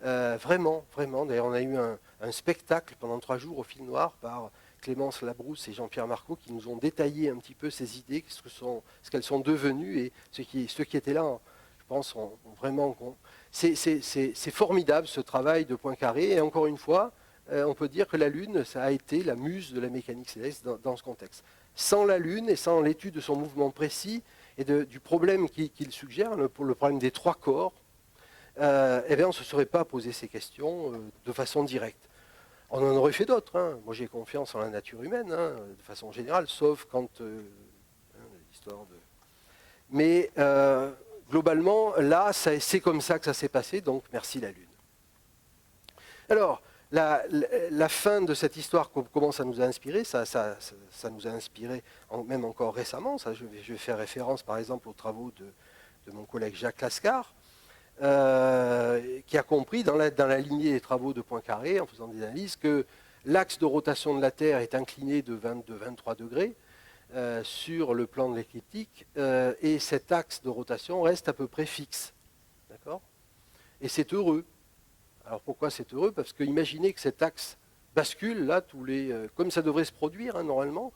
Vraiment, vraiment. D'ailleurs, on a eu un spectacle pendant 3 jours au Fil Noir par Clémence Labrousse et Jean-Pierre Marcot qui nous ont détaillé un petit peu ces idées, ce qu'elles sont devenues, et ceux qui étaient là, je pense, ont vraiment... C'est formidable ce travail de Poincaré, et encore une fois, on peut dire que la Lune, ça a été la muse de la mécanique céleste dans ce contexte. Sans la Lune et sans l'étude de son mouvement précis et du problème qu'il suggère, le problème des 3 corps, eh bien, on ne se serait pas posé ces questions de façon directe. On en aurait fait d'autres. Hein. Moi, j'ai confiance en la nature humaine, hein, de façon générale, sauf quand l'histoire de... Mais globalement, là, c'est comme ça que ça s'est passé, donc merci la Lune. Alors, la fin de cette histoire, comment ça nous a inspiré, ça nous a inspiré même encore récemment. Ça, je vais faire référence par exemple aux travaux de mon collègue Jacques Lascar, qui a compris dans la lignée des travaux de Poincaré, en faisant des analyses, que l'axe de rotation de la Terre est incliné de 23 degrés sur le plan de l'écliptique, et cet axe de rotation reste à peu près fixe. D'accord ? Et c'est heureux. Alors pourquoi c'est heureux? Parce que imaginez que cet axe bascule, là, comme ça devrait se produire hein, normalement.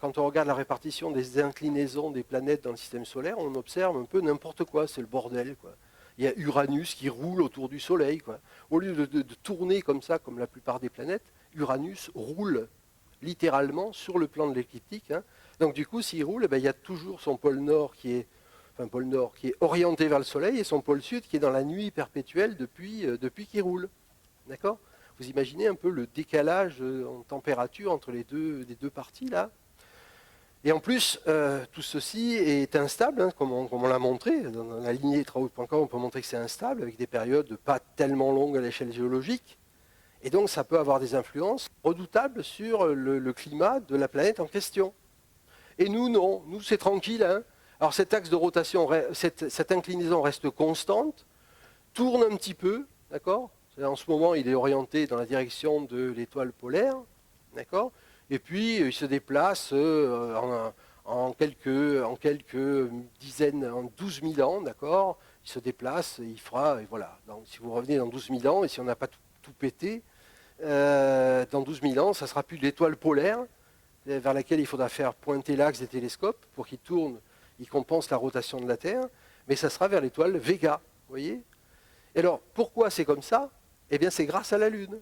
Quand on regarde la répartition des inclinaisons des planètes dans le système solaire, on observe un peu n'importe quoi, c'est le bordel, quoi. Il y a Uranus qui roule autour du Soleil, quoi. Au lieu de tourner comme ça, comme la plupart des planètes, Uranus roule littéralement sur le plan de l'écliptique. Hein. Donc du coup, s'il roule, il y a toujours son pôle nord qui est orienté vers le Soleil et son pôle sud qui est dans la nuit perpétuelle depuis qu'il roule. D'accord ? Vous imaginez un peu le décalage en température entre les deux parties là. Et en plus, tout ceci est instable, hein, comme on l'a montré. Dans la lignée travaux.com, on peut montrer que c'est instable, avec des périodes pas tellement longues à l'échelle géologique. Et donc, ça peut avoir des influences redoutables sur le climat de la planète en question. Et nous, non. Nous, c'est tranquille. Hein. Alors, cet axe de rotation, cette inclinaison reste constante, tourne un petit peu, d'accord ? En ce moment, il est orienté dans la direction de l'étoile polaire, d'accord ? Et puis, il se déplace en quelques dizaines, en 12 000 ans, d'accord ? Il se déplace, il fera, et voilà. Donc, si vous revenez dans 12 000 ans, et si on n'a pas tout pété, dans 12 000 ans, ça ne sera plus l'étoile polaire, vers laquelle il faudra faire pointer l'axe des télescopes pour qu'il tourne, il compense la rotation de la Terre, mais ça sera vers l'étoile Vega, vous voyez ? Et alors, pourquoi c'est comme ça ? Eh bien, c'est grâce à la Lune.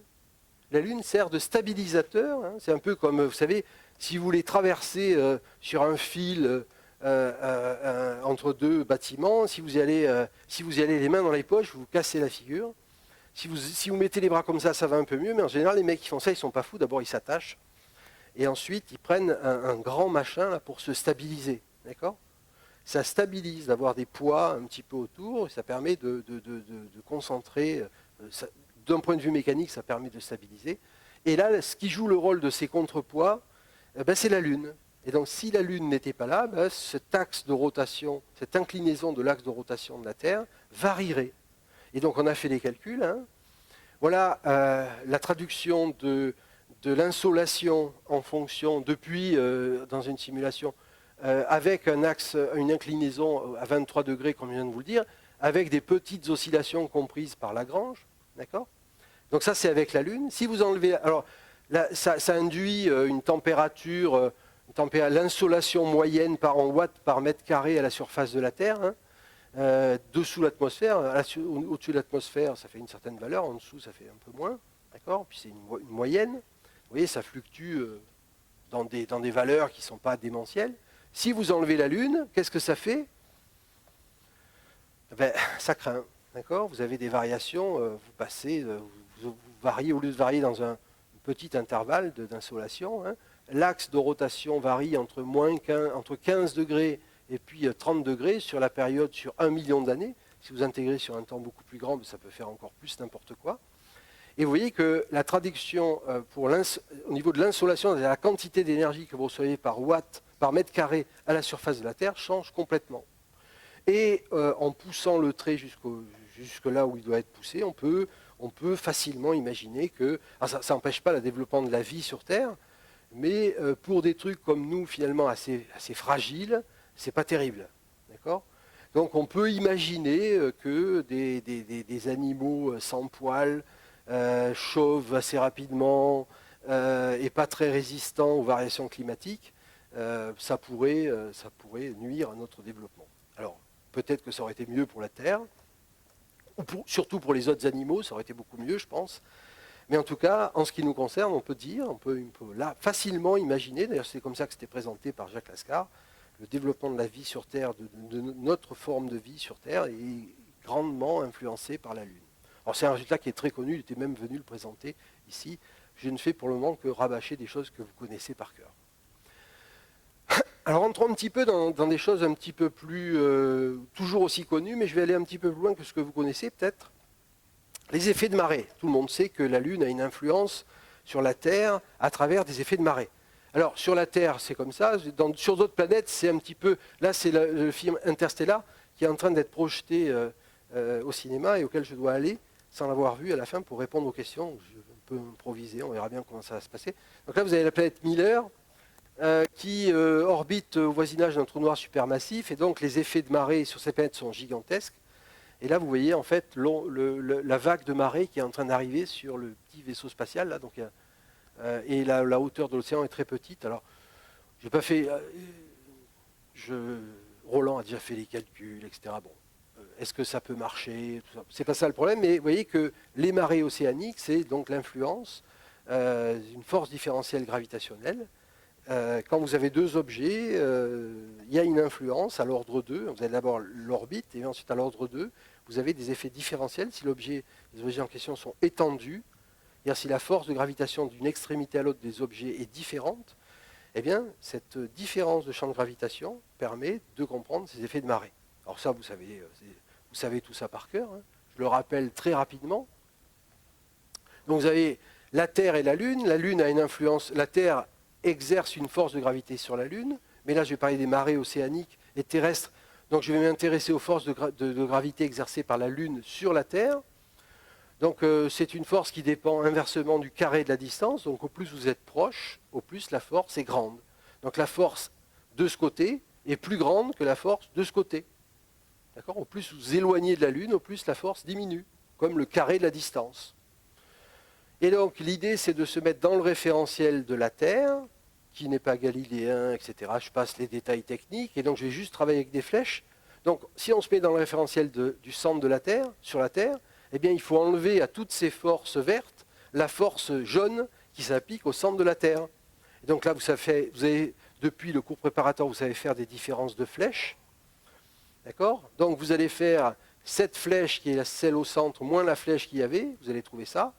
La Lune sert de stabilisateur. Hein. C'est un peu comme, vous savez, si vous voulez traverser sur un fil entre deux bâtiments, si vous y allez les mains dans les poches, vous vous cassez la figure. Si vous mettez les bras comme ça va un peu mieux, mais en général, les mecs qui font ça, ils ne sont pas fous. D'abord, ils s'attachent, et ensuite, ils prennent un grand machin là, pour se stabiliser. D'accord ? Ça stabilise d'avoir des poids un petit peu autour, et ça permet de concentrer... d'un point de vue mécanique, ça permet de stabiliser. Et là, ce qui joue le rôle de ces contrepoids, c'est la Lune. Et donc, si la Lune n'était pas là, cet axe de rotation, cette inclinaison de l'axe de rotation de la Terre varierait. Et donc, on a fait des calculs. Hein. Voilà la traduction de l'insolation en fonction, depuis, dans une simulation, avec un axe, une inclinaison à 23 degrés, comme je viens de vous le dire, avec des petites oscillations comprises par Lagrange. D'accord ? Donc ça, c'est avec la Lune. Si vous enlevez... Alors, là, ça induit une température, l'insolation moyenne en watts par mètre carré à la surface de la Terre. Hein, dessous l'atmosphère, au-dessus de l'atmosphère, ça fait une certaine valeur, en dessous, ça fait un peu moins. D'accord ? Puis c'est une moyenne. Vous voyez, ça fluctue dans des valeurs qui ne sont pas démentielles. Si vous enlevez la Lune, qu'est-ce que ça fait ? Ça craint. D'accord ? Vous avez des variations, vous passez, vous variez, au lieu de varier dans un petit intervalle d'insolation, hein, l'axe de rotation varie entre 15 degrés et puis 30 degrés sur la période, sur 1 million d'années. Si vous intégrez sur un temps beaucoup plus grand, ça peut faire encore plus n'importe quoi. Et vous voyez que la traduction au niveau de l'insolation, la quantité d'énergie que vous recevez par watt, par mètre carré à la surface de la Terre change complètement. Et en poussant le trait jusque là où il doit être poussé, on peut facilement imaginer que... ça n'empêche pas le développement de la vie sur Terre, mais pour des trucs comme nous, finalement assez fragiles, c'est pas terrible. D'accord ? Donc on peut imaginer que des animaux sans poils, chauves assez rapidement, et pas très résistants aux variations climatiques, ça pourrait nuire à notre développement. Alors, peut-être que ça aurait été mieux pour la Terre, ou surtout pour les autres animaux, ça aurait été beaucoup mieux, je pense. Mais en tout cas, en ce qui nous concerne, on peut là facilement imaginer, d'ailleurs c'est comme ça que c'était présenté par Jacques Lascar, le développement de la vie sur Terre, de notre forme de vie sur Terre, est grandement influencé par la Lune. Alors c'est un résultat qui est très connu, il était même venu le présenter ici. Je ne fais pour le moment que rabâcher des choses que vous connaissez par cœur. Alors rentrons un petit peu dans des choses un petit peu plus, toujours aussi connues, mais je vais aller un petit peu plus loin que ce que vous connaissez peut-être. Les effets de marée. Tout le monde sait que la Lune a une influence sur la Terre à travers des effets de marée. Alors sur la Terre, c'est comme ça. Sur d'autres planètes, c'est un petit peu... Là, c'est le film Interstellar qui est en train d'être projeté au cinéma et auquel je dois aller sans l'avoir vu à la fin pour répondre aux questions. Je peux improviser, on verra bien comment ça va se passer. Donc là, vous avez la planète Miller qui orbite au voisinage d'un trou noir supermassif, et donc les effets de marée sur ces planètes sont gigantesques. Et là, vous voyez en fait la vague de marée qui est en train d'arriver sur le petit vaisseau spatial. Là, donc, et la hauteur de l'océan est très petite. Alors, j'ai pas fait. Roland a déjà fait les calculs, etc. Bon, est-ce que ça peut marcher? C'est pas ça le problème, mais vous voyez que les marées océaniques, c'est donc l'influence d'une force différentielle gravitationnelle. Quand vous avez deux objets, il y a une influence à l'ordre 2. Vous avez d'abord l'orbite et ensuite à l'ordre 2, vous avez des effets différentiels si les objets en question sont étendus. C'est-à-dire si la force de gravitation d'une extrémité à l'autre des objets est différente, eh bien, cette différence de champ de gravitation permet de comprendre ces effets de marée. Alors ça, vous savez tout ça par cœur. Hein. Je le rappelle très rapidement. Donc vous avez la Terre et la Lune. La Lune a une influence. La Terre exerce une force de gravité sur la Lune, mais là je vais parler des marées océaniques et terrestres, donc je vais m'intéresser aux forces de gravité exercées par la Lune sur la Terre. Donc c'est une force qui dépend inversement du carré de la distance, donc au plus vous êtes proche, au plus la force est grande. Donc la force de ce côté est plus grande que la force de ce côté. D'accord ? Au plus vous éloignez de la Lune, au plus la force diminue, comme le carré de la distance. Et donc l'idée, c'est de se mettre dans le référentiel de la Terre, qui n'est pas galiléen, etc. Je passe les détails techniques, et donc je vais juste travailler avec des flèches. Donc si on se met dans le référentiel du centre de la Terre, sur la Terre, eh bien il faut enlever à toutes ces forces vertes la force jaune qui s'applique au centre de la Terre. Et donc là, vous avez, depuis le cours préparatoire, vous savez faire des différences de flèches. D'accord ? Donc vous allez faire cette flèche qui est celle au centre, moins la flèche qu'il y avait, vous allez trouver ça.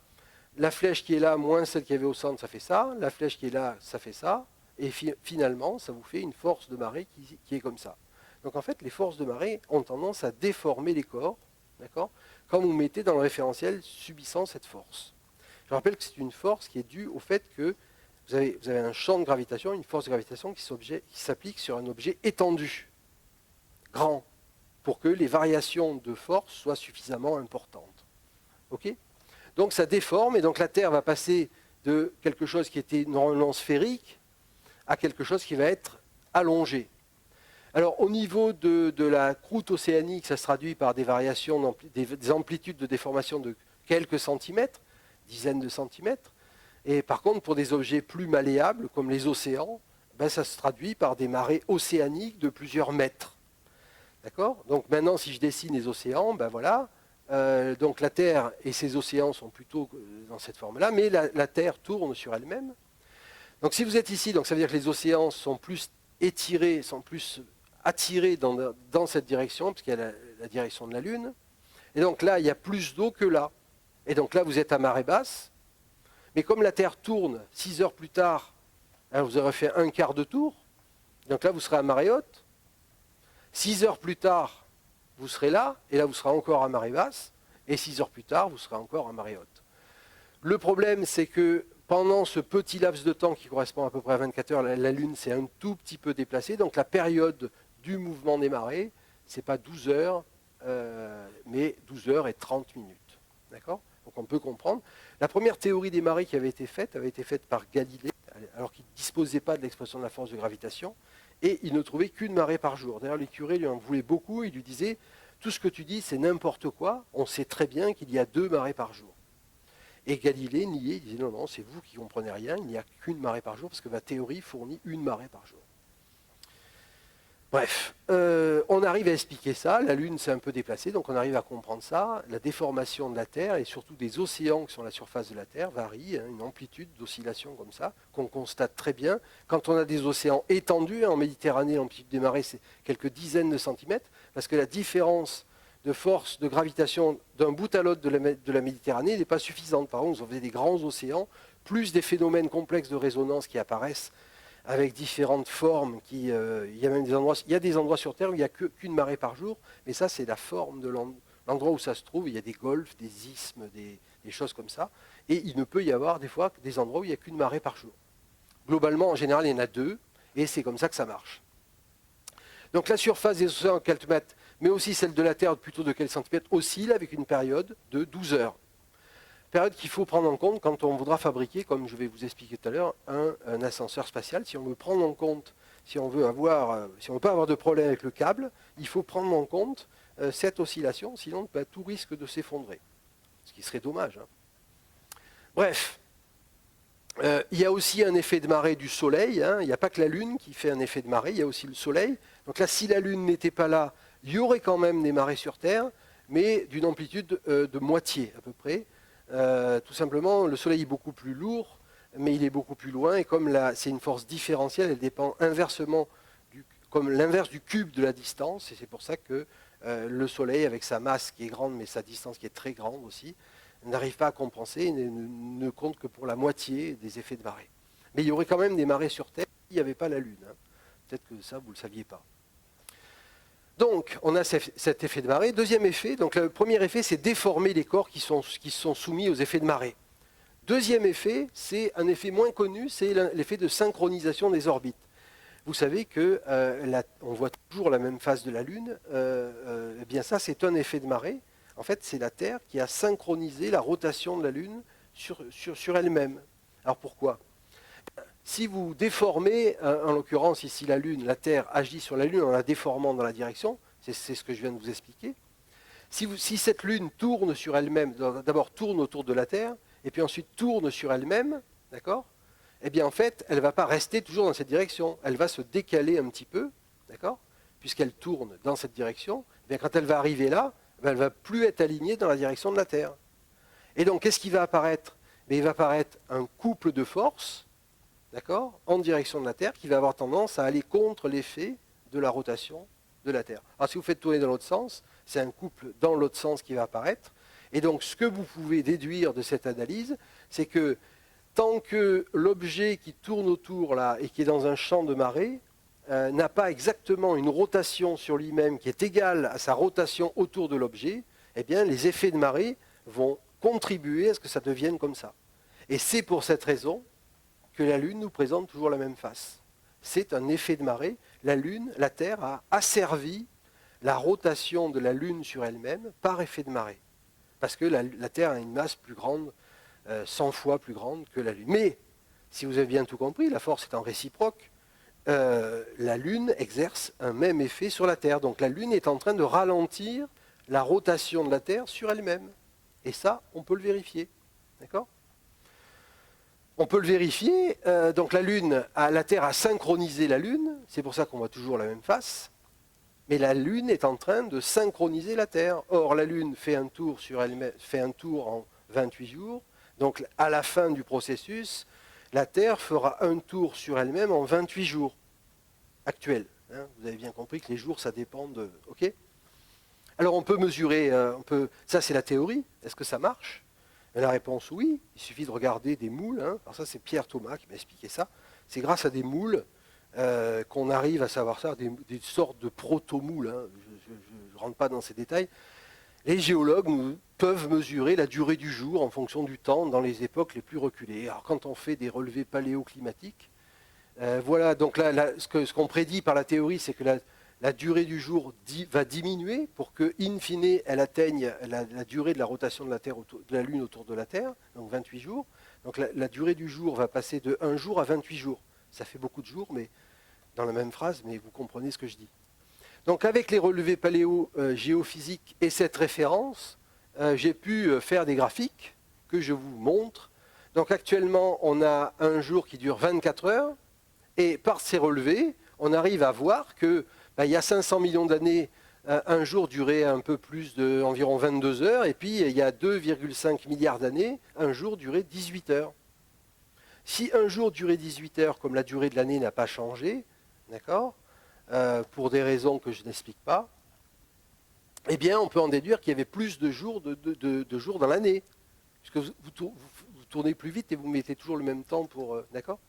La flèche qui est là, moins celle qui avait au centre, ça fait ça. La flèche qui est là, ça fait ça. Et finalement, ça vous fait une force de marée qui est comme ça. Donc en fait, les forces de marée ont tendance à déformer les corps, d'accord, quand vous mettez dans le référentiel subissant cette force. Je rappelle que c'est une force qui est due au fait que vous avez un champ de gravitation, une force de gravitation qui s'applique sur un objet étendu, grand, pour que les variations de force soient suffisamment importantes. OK ? Donc ça déforme, et donc la Terre va passer de quelque chose qui était normalement sphérique à quelque chose qui va être allongé. Alors au niveau de la croûte océanique, ça se traduit par des variations, des amplitudes de déformation de quelques centimètres, dizaines de centimètres. Et par contre, pour des objets plus malléables, comme les océans, ben, ça se traduit par des marées océaniques de plusieurs mètres. D'accord ? Donc maintenant, si je dessine les océans, ben voilà. Donc la Terre et ses océans sont plutôt dans cette forme-là, mais la Terre tourne sur elle-même. Donc si vous êtes ici, donc ça veut dire que les océans sont plus étirés, sont plus attirés dans cette direction, parce qu'il y a la direction de la Lune. Et donc là, il y a plus d'eau que là. Et donc là, vous êtes à marée basse. Mais comme la Terre tourne 6 heures plus tard, hein, vous aurez fait un quart de tour. Donc là, vous serez à marée haute. 6 heures plus tard, vous serez là, et là vous serez encore à marée basse, et 6 heures plus tard, vous serez encore à marée haute. Le problème, c'est que pendant ce petit laps de temps qui correspond à peu près à 24 heures, la Lune s'est un tout petit peu déplacée, donc la période du mouvement des marées, ce n'est pas 12 heures, mais 12 heures et 30 minutes. D'accord ? Donc on peut comprendre. La première théorie des marées qui avait été faite par Galilée, alors qu'il ne disposait pas de l'expression de la force de gravitation, et il ne trouvait qu'une marée par jour. D'ailleurs, les curés lui en voulaient beaucoup, ils lui disaient « Tout ce que tu dis, c'est n'importe quoi, on sait très bien qu'il y a 2 marées par jour. » Et Galilée niait, il disait « Non, non, c'est vous qui ne comprenez rien, il n'y a qu'une marée par jour, parce que ma théorie fournit une marée par jour. » Bref, on arrive à expliquer ça, la Lune s'est un peu déplacée, donc on arrive à comprendre ça. La déformation de la Terre et surtout des océans qui sont à la surface de la Terre varie, hein, une amplitude d'oscillation comme ça, qu'on constate très bien. Quand on a des océans étendus, hein, en Méditerranée, l'amplitude des marées, c'est quelques dizaines de centimètres, parce que la différence de force de gravitation d'un bout à l'autre de la Méditerranée n'est pas suffisante. Par exemple, vous avez des grands océans, plus des phénomènes complexes de résonance qui apparaissent, avec différentes formes. Il y a même des endroits sur Terre où il n'y a qu'une marée par jour, mais ça c'est la forme de l'endroit où ça se trouve. Il y a des golfs, des isthmes, des choses comme ça. Et il ne peut y avoir des fois des endroits où il n'y a qu'une marée par jour. Globalement, en général, il y en a deux, et c'est comme ça que ça marche. Donc la surface des océans en quelques mètres, mais aussi celle de la Terre, plutôt de quelques centimètres, oscille avec une période de 12 heures. Période qu'il faut prendre en compte quand on voudra fabriquer, comme je vais vous expliquer tout à l'heure, un ascenseur spatial. Si on veut prendre en compte, si on veut pas avoir de problème avec le câble, il faut prendre en compte cette oscillation, sinon tout risque de s'effondrer. Ce qui serait dommage. Hein. Bref, il y a aussi un effet de marée du Soleil. Hein. Il n'y a pas que la Lune qui fait un effet de marée, il y a aussi le Soleil. Donc là, si la Lune n'était pas là, il y aurait quand même des marées sur Terre, mais d'une amplitude de moitié à peu près. Tout simplement, le Soleil est beaucoup plus lourd, mais il est beaucoup plus loin, et comme c'est une force différentielle, elle dépend inversement, comme l'inverse du cube de la distance, et c'est pour ça que le Soleil, avec sa masse qui est grande, mais sa distance qui est très grande aussi, n'arrive pas à compenser, et ne compte que pour la moitié des effets de marée. Mais il y aurait quand même des marées sur Terre s'il n'y avait pas la Lune. Hein. Peut-être que ça, vous ne le saviez pas. Donc, on a cet effet de marée. Deuxième effet, donc le premier effet, c'est déformer les corps qui sont soumis aux effets de marée. Deuxième effet, c'est un effet moins connu, c'est l'effet de synchronisation des orbites. Vous savez que on voit toujours la même face de la Lune. Eh bien ça, c'est un effet de marée. En fait, c'est la Terre qui a synchronisé la rotation de la Lune sur elle-même. Alors pourquoi ? Si vous déformez, en l'occurrence ici la Terre agit sur la Lune en la déformant dans la direction, c'est ce que je viens de vous expliquer. Si cette Lune tourne sur elle-même, d'abord tourne autour de la Terre, et puis ensuite tourne sur elle-même, d'accord ? Eh bien en fait, elle ne va pas rester toujours dans cette direction, elle va se décaler un petit peu, d'accord ? Puisqu'elle tourne dans cette direction, eh bien, quand elle va arriver là, elle ne va plus être alignée dans la direction de la Terre. Et donc, qu'est-ce qui va apparaître ? Il va apparaître un couple de forces, d'accord, en direction de la Terre, qui va avoir tendance à aller contre l'effet de la rotation de la Terre. Alors si vous faites tourner dans l'autre sens, c'est un couple dans l'autre sens qui va apparaître. Et donc ce que vous pouvez déduire de cette analyse, c'est que tant que l'objet qui tourne autour là et qui est dans un champ de marée n'a pas exactement une rotation sur lui-même qui est égale à sa rotation autour de l'objet, eh bien les effets de marée vont contribuer à ce que ça devienne comme ça. Et c'est pour cette raison que la Lune nous présente toujours la même face. C'est un effet de marée. La Terre a asservi la rotation de la Lune sur elle-même par effet de marée. Parce que la Terre a une masse plus grande, 100 fois plus grande que la Lune. Mais, si vous avez bien tout compris, la force étant réciproque, la Lune exerce un même effet sur la Terre. Donc la Lune est en train de ralentir la rotation de la Terre sur elle-même. Et ça, on peut le vérifier. D'accord ? On peut le vérifier. Donc la Terre a synchronisé la Lune. C'est pour ça qu'on voit toujours la même face. Mais la Lune est en train de synchroniser la Terre. Or, la Lune fait un tour sur elle-même, fait un tour en 28 jours. Donc, à la fin du processus, la Terre fera un tour sur elle-même en 28 jours actuels. Hein, vous avez bien compris que les jours, ça dépend de... OK ? Alors, on peut mesurer... ça, c'est la théorie. Est-ce que ça marche ? Et la réponse, oui. Il suffit de regarder des moules. Hein. Alors ça, c'est Pierre Thomas qui m'a expliqué ça. C'est grâce à des moules qu'on arrive à savoir ça, des sortes de proto-moules. Hein. Je ne rentre pas dans ces détails. Les géologues peuvent mesurer la durée du jour en fonction du temps dans les époques les plus reculées. Alors quand on fait des relevés paléoclimatiques, voilà, donc là, ce qu'on prédit par la théorie, c'est que la durée du jour va diminuer pour que, in fine, elle atteigne la durée de la rotation de la Lune autour de la Terre, donc 28 jours. Donc la durée du jour va passer de 1 jour à 28 jours. Ça fait beaucoup de jours, mais dans la même phrase, mais vous comprenez ce que je dis. Donc avec les relevés paléo-géophysiques et cette référence, j'ai pu faire des graphiques que je vous montre. Donc actuellement, on a un jour qui dure 24 heures, et par ces relevés, on arrive à voir que il y a 500 millions d'années, un jour durait un peu plus d'environ 22 heures, et puis il y a 2,5 milliards d'années, un jour durait 18 heures. Si un jour durait 18 heures, comme la durée de l'année n'a pas changé, d'accord, pour des raisons que je n'explique pas, eh bien on peut en déduire qu'il y avait plus de jours, de jours dans l'année, puisque vous tournez plus vite et vous mettez toujours le même temps pour... d'accord ?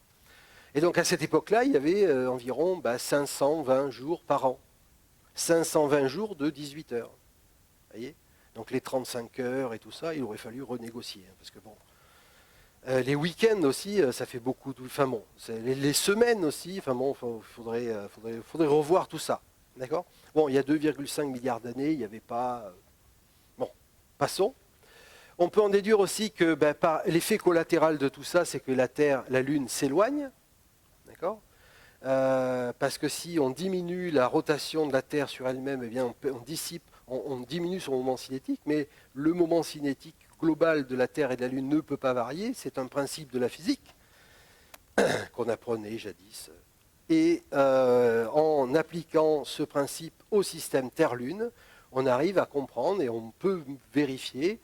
Et donc à cette époque-là, il y avait environ 520 jours par an. 520 jours de 18 heures. Vous voyez? Donc les 35 heures et tout ça, il aurait fallu renégocier. Parce que bon, les week-ends aussi, ça fait beaucoup de... Enfin bon, les semaines aussi, enfin bon, faudrait revoir tout ça. D'accord? Bon, il y a 2,5 milliards d'années, il n'y avait pas... Bon, passons. On peut en déduire aussi que par l'effet collatéral de tout ça, c'est que la Lune s'éloigne. D'accord? Parce que si on diminue la rotation de la Terre sur elle-même, eh bien on diminue son moment cinétique, mais le moment cinétique global de la Terre et de la Lune ne peut pas varier. C'est un principe de la physique qu'on apprenait jadis. Et en appliquant ce principe au système Terre-Lune, on arrive à comprendre et on peut vérifier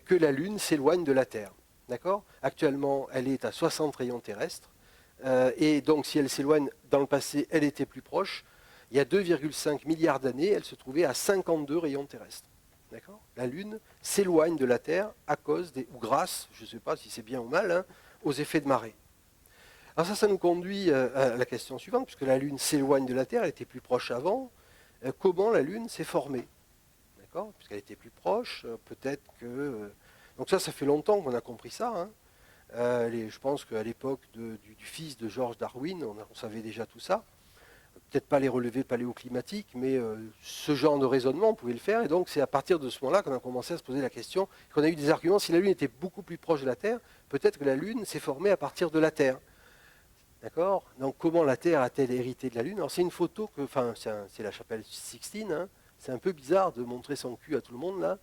que la Lune s'éloigne de la Terre. D'accord? Actuellement, elle est à 60 rayons terrestres. Et donc, si elle s'éloigne dans le passé, elle était plus proche. Il y a 2,5 milliards d'années, elle se trouvait à 52 rayons terrestres. D'accord? La Lune s'éloigne de la Terre à cause ou grâce, je ne sais pas si c'est bien ou mal, hein, aux effets de marée. Alors ça nous conduit à la question suivante, puisque la Lune s'éloigne de la Terre, elle était plus proche avant. Comment la Lune s'est formée? D'accord? Puisqu'elle était plus proche, peut-être que... Donc ça fait longtemps qu'on a compris ça. Hein. Je pense qu'à l'époque du fils de George Darwin, on savait déjà tout ça. Peut-être pas les relevés paléoclimatiques, mais ce genre de raisonnement, on pouvait le faire. Et donc c'est à partir de ce moment-là qu'on a commencé à se poser la question, qu'on a eu des arguments. Si la Lune était beaucoup plus proche de la Terre, peut-être que la Lune s'est formée à partir de la Terre. D'accord? Donc comment la Terre a-t-elle hérité de la Lune? Alors c'est une photo c'est la chapelle Sixtine. Hein. C'est un peu bizarre de montrer son cul à tout le monde là.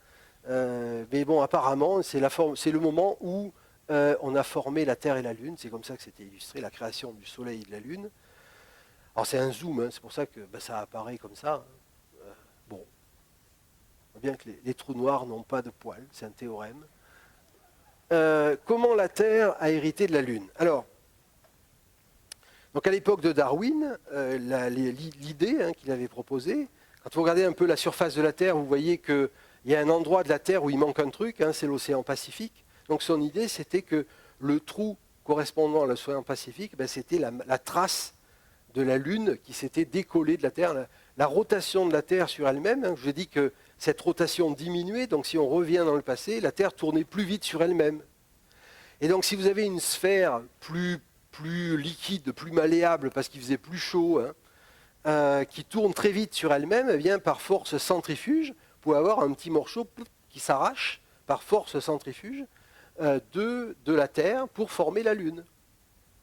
Mais bon, apparemment, c'est le moment où on a formé la Terre et la Lune. C'est comme ça que c'était illustré, la création du Soleil et de la Lune. Alors c'est un zoom, hein, c'est pour ça que ça apparaît comme ça. Hein. Bon, on voit bien que les trous noirs n'ont pas de poils, c'est un théorème. Comment la Terre a hérité de la Lune? Alors, donc à l'époque de Darwin, l'idée qu'il avait proposée, quand vous regardez un peu la surface de la Terre, vous voyez qu'il y a un endroit de la Terre où il manque un truc, hein, c'est l'océan Pacifique. Donc son idée, c'était que le trou correspondant à l'océan Pacifique, c'était la trace de la Lune qui s'était décollée de la Terre. La rotation de la Terre sur elle-même, hein, je dis que cette rotation diminuait, donc si on revient dans le passé, la Terre tournait plus vite sur elle-même. Et donc si vous avez une sphère plus liquide, plus malléable, parce qu'il faisait plus chaud, hein, qui tourne très vite sur elle-même, eh bien, par force centrifuge, vous pouvez avoir un petit morceau qui s'arrache par force centrifuge de la Terre pour former la Lune.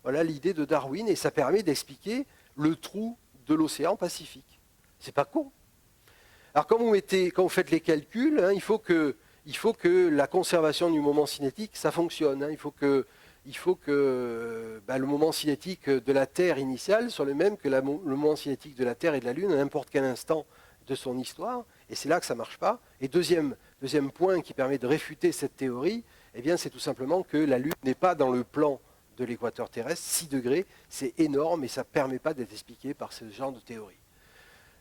Voilà l'idée de Darwin, et ça permet d'expliquer le trou de l'océan Pacifique. C'est pas con. Alors quand vous faites les calculs, hein, il faut que la conservation du moment cinétique, ça fonctionne. Hein. Il faut que le moment cinétique de la Terre initiale soit le même que le moment cinétique de la Terre et de la Lune à n'importe quel instant de son histoire. Et c'est là que ça ne marche pas. Et deuxième point qui permet de réfuter cette théorie, eh bien, c'est tout simplement que la Lune n'est pas dans le plan de l'équateur terrestre. 6 degrés, c'est énorme et ça ne permet pas d'être expliqué par ce genre de théorie.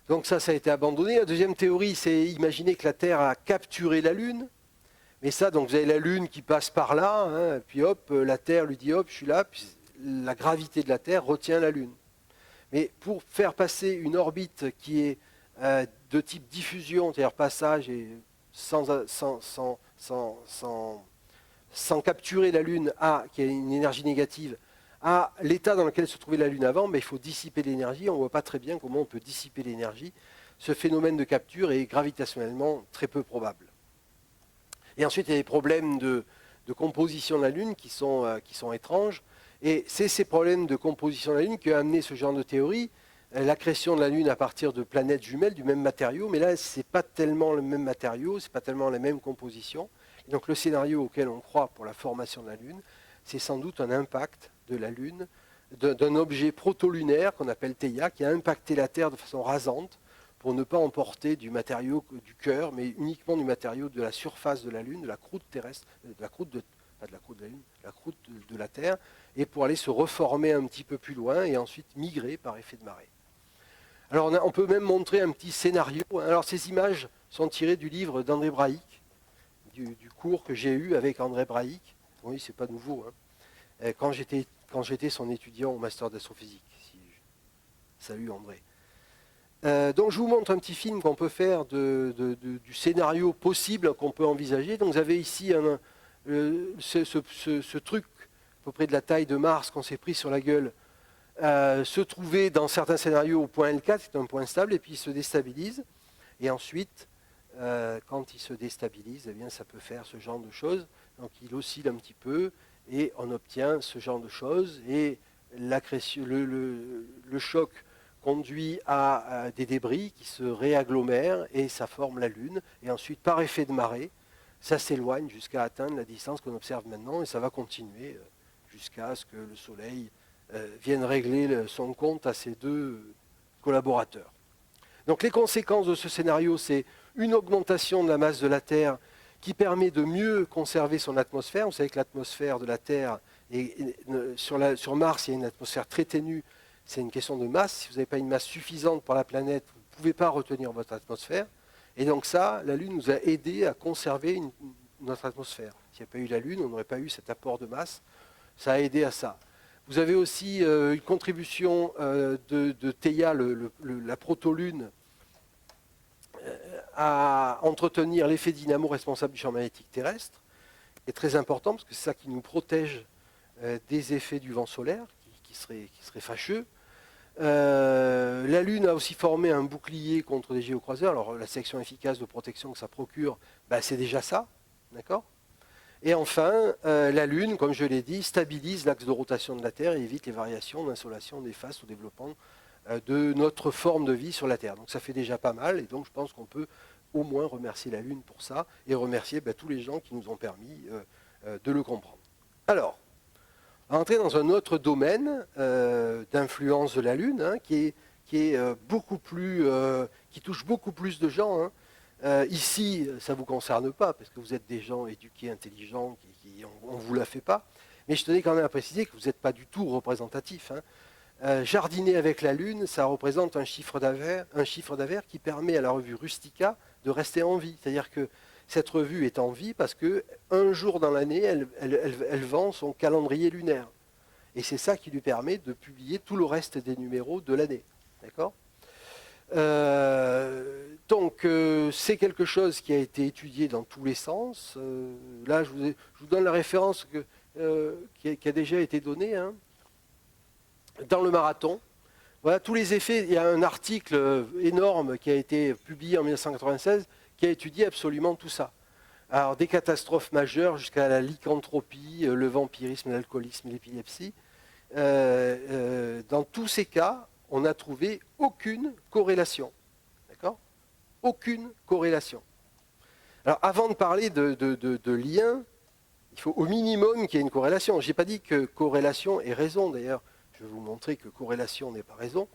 Donc ça a été abandonné. La deuxième théorie, c'est imaginer que la Terre a capturé la Lune. Mais ça, donc vous avez la Lune qui passe par là, hein, puis hop, la Terre lui dit hop, je suis là, puis la gravité de la Terre retient la Lune. Mais pour faire passer une orbite qui est de type diffusion, c'est-à-dire passage et sans capturer la Lune qui a une énergie négative, à l'état dans lequel se trouvait la Lune avant, mais il faut dissiper l'énergie. On ne voit pas très bien comment on peut dissiper l'énergie. Ce phénomène de capture est gravitationnellement très peu probable. Et ensuite, il y a des problèmes de composition de la Lune qui sont étranges. Et c'est ces problèmes de composition de la Lune qui ont amené ce genre de théorie. La création de la Lune à partir de planètes jumelles du même matériau, mais là, ce n'est pas tellement le même matériau, ce n'est pas tellement la même composition. Et donc le scénario auquel on croit pour la formation de la Lune, c'est sans doute un impact de la Lune, d'un objet protolunaire qu'on appelle Theia, qui a impacté la Terre de façon rasante, pour ne pas emporter du matériau du cœur, mais uniquement du matériau de la surface de la Lune, de la croûte terrestre, la croûte de la Terre, et pour aller se reformer un petit peu plus loin et ensuite migrer par effet de marée. Alors on peut même montrer un petit scénario. Alors ces images sont tirées du livre d'André Braic, du cours que j'ai eu avec André Braic. Oui, c'est pas nouveau. Hein. Quand j'étais quand j'étais son étudiant au master d'astrophysique. Salut André. Donc je vous montre un petit film qu'on peut faire du scénario possible qu'on peut envisager. Donc vous avez ici ce truc à peu près de la taille de Mars qu'on s'est pris sur la gueule, se trouver dans certains scénarios au point L4, c'est un point stable, et puis il se déstabilise. Et ensuite, quand il se déstabilise, eh bien, ça peut faire ce genre de choses. Donc il oscille un petit peu et on obtient ce genre de choses. Et le choc conduit à des débris qui se réagglomèrent et ça forme la Lune. Et ensuite, par effet de marée, ça s'éloigne jusqu'à atteindre la distance qu'on observe maintenant et ça va continuer jusqu'à ce que le Soleil vienne régler son compte à ses deux collaborateurs. Donc les conséquences de ce scénario, c'est une augmentation de la masse de la Terre qui permet de mieux conserver son atmosphère. Vous savez que l'atmosphère de la Terre, sur Mars, il y a une atmosphère très ténue. C'est une question de masse. Si vous n'avez pas une masse suffisante pour la planète, vous ne pouvez pas retenir votre atmosphère. Et donc ça, la Lune nous a aidé à conserver notre atmosphère. S'il n'y avait pas eu la Lune, on n'aurait pas eu cet apport de masse. Ça a aidé à ça. Vous avez aussi une contribution de Theia, la protolune, à entretenir l'effet dynamo responsable du champ magnétique terrestre, qui est très important parce que c'est ça qui nous protège des effets du vent solaire, qui serait fâcheux. La Lune a aussi formé un bouclier contre les géocroiseurs. Alors la section efficace de protection que ça procure, c'est déjà ça, d'accord ? Et enfin, la Lune, comme je l'ai dit, stabilise l'axe de rotation de la Terre et évite les variations d'insolation néfastes au développement de notre forme de vie sur la Terre. Donc ça fait déjà pas mal, et donc je pense qu'on peut au moins remercier la Lune pour ça, et remercier tous les gens qui nous ont permis de le comprendre. Alors, on va entrer dans un autre domaine d'influence de la Lune, qui touche beaucoup plus de gens. Ici, ça ne vous concerne pas, parce que vous êtes des gens éduqués, intelligents, on ne vous la fait pas. Mais je tenais quand même à préciser que vous n'êtes pas du tout représentatif. Jardiner avec la Lune, ça représente un chiffre d'affaires qui permet à la revue Rustica de rester en vie. C'est-à-dire que cette revue est en vie parce qu'un jour dans l'année, elle vend son calendrier lunaire. Et c'est ça qui lui permet de publier tout le reste des numéros de l'année. D'accord ? Donc, c'est quelque chose qui a été étudié dans tous les sens. Là, je vous donne la référence qui a déjà été donnée. Dans le marathon. Voilà tous les effets. Il y a un article énorme qui a été publié en 1996 qui a étudié absolument tout ça. Alors, des catastrophes majeures jusqu'à la lycanthropie, le vampirisme, l'alcoolisme, l'épilepsie. Dans tous ces cas, on n'a trouvé aucune corrélation. D'accord ? Aucune corrélation. Alors, avant de parler de lien, il faut au minimum qu'il y ait une corrélation. Je n'ai pas dit que corrélation est raison, d'ailleurs. Je vais vous montrer que corrélation n'est pas raison.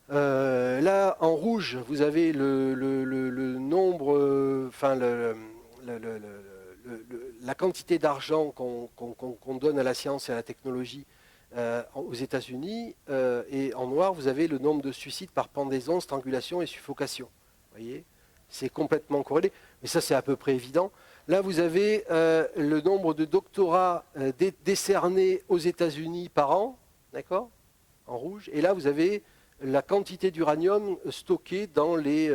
Là, en rouge, vous avez le nombre, la quantité d'argent qu'on donne à la science et à la technologie aux États-Unis. Et en noir, vous avez le nombre de suicides par pendaison, strangulation et suffocation. Vous voyez ? C'est complètement corrélé. Mais ça, c'est à peu près évident. Là, vous avez le nombre de doctorats décernés aux États-Unis par an, d'accord, en rouge. Et là, vous avez la quantité d'uranium stockée dans les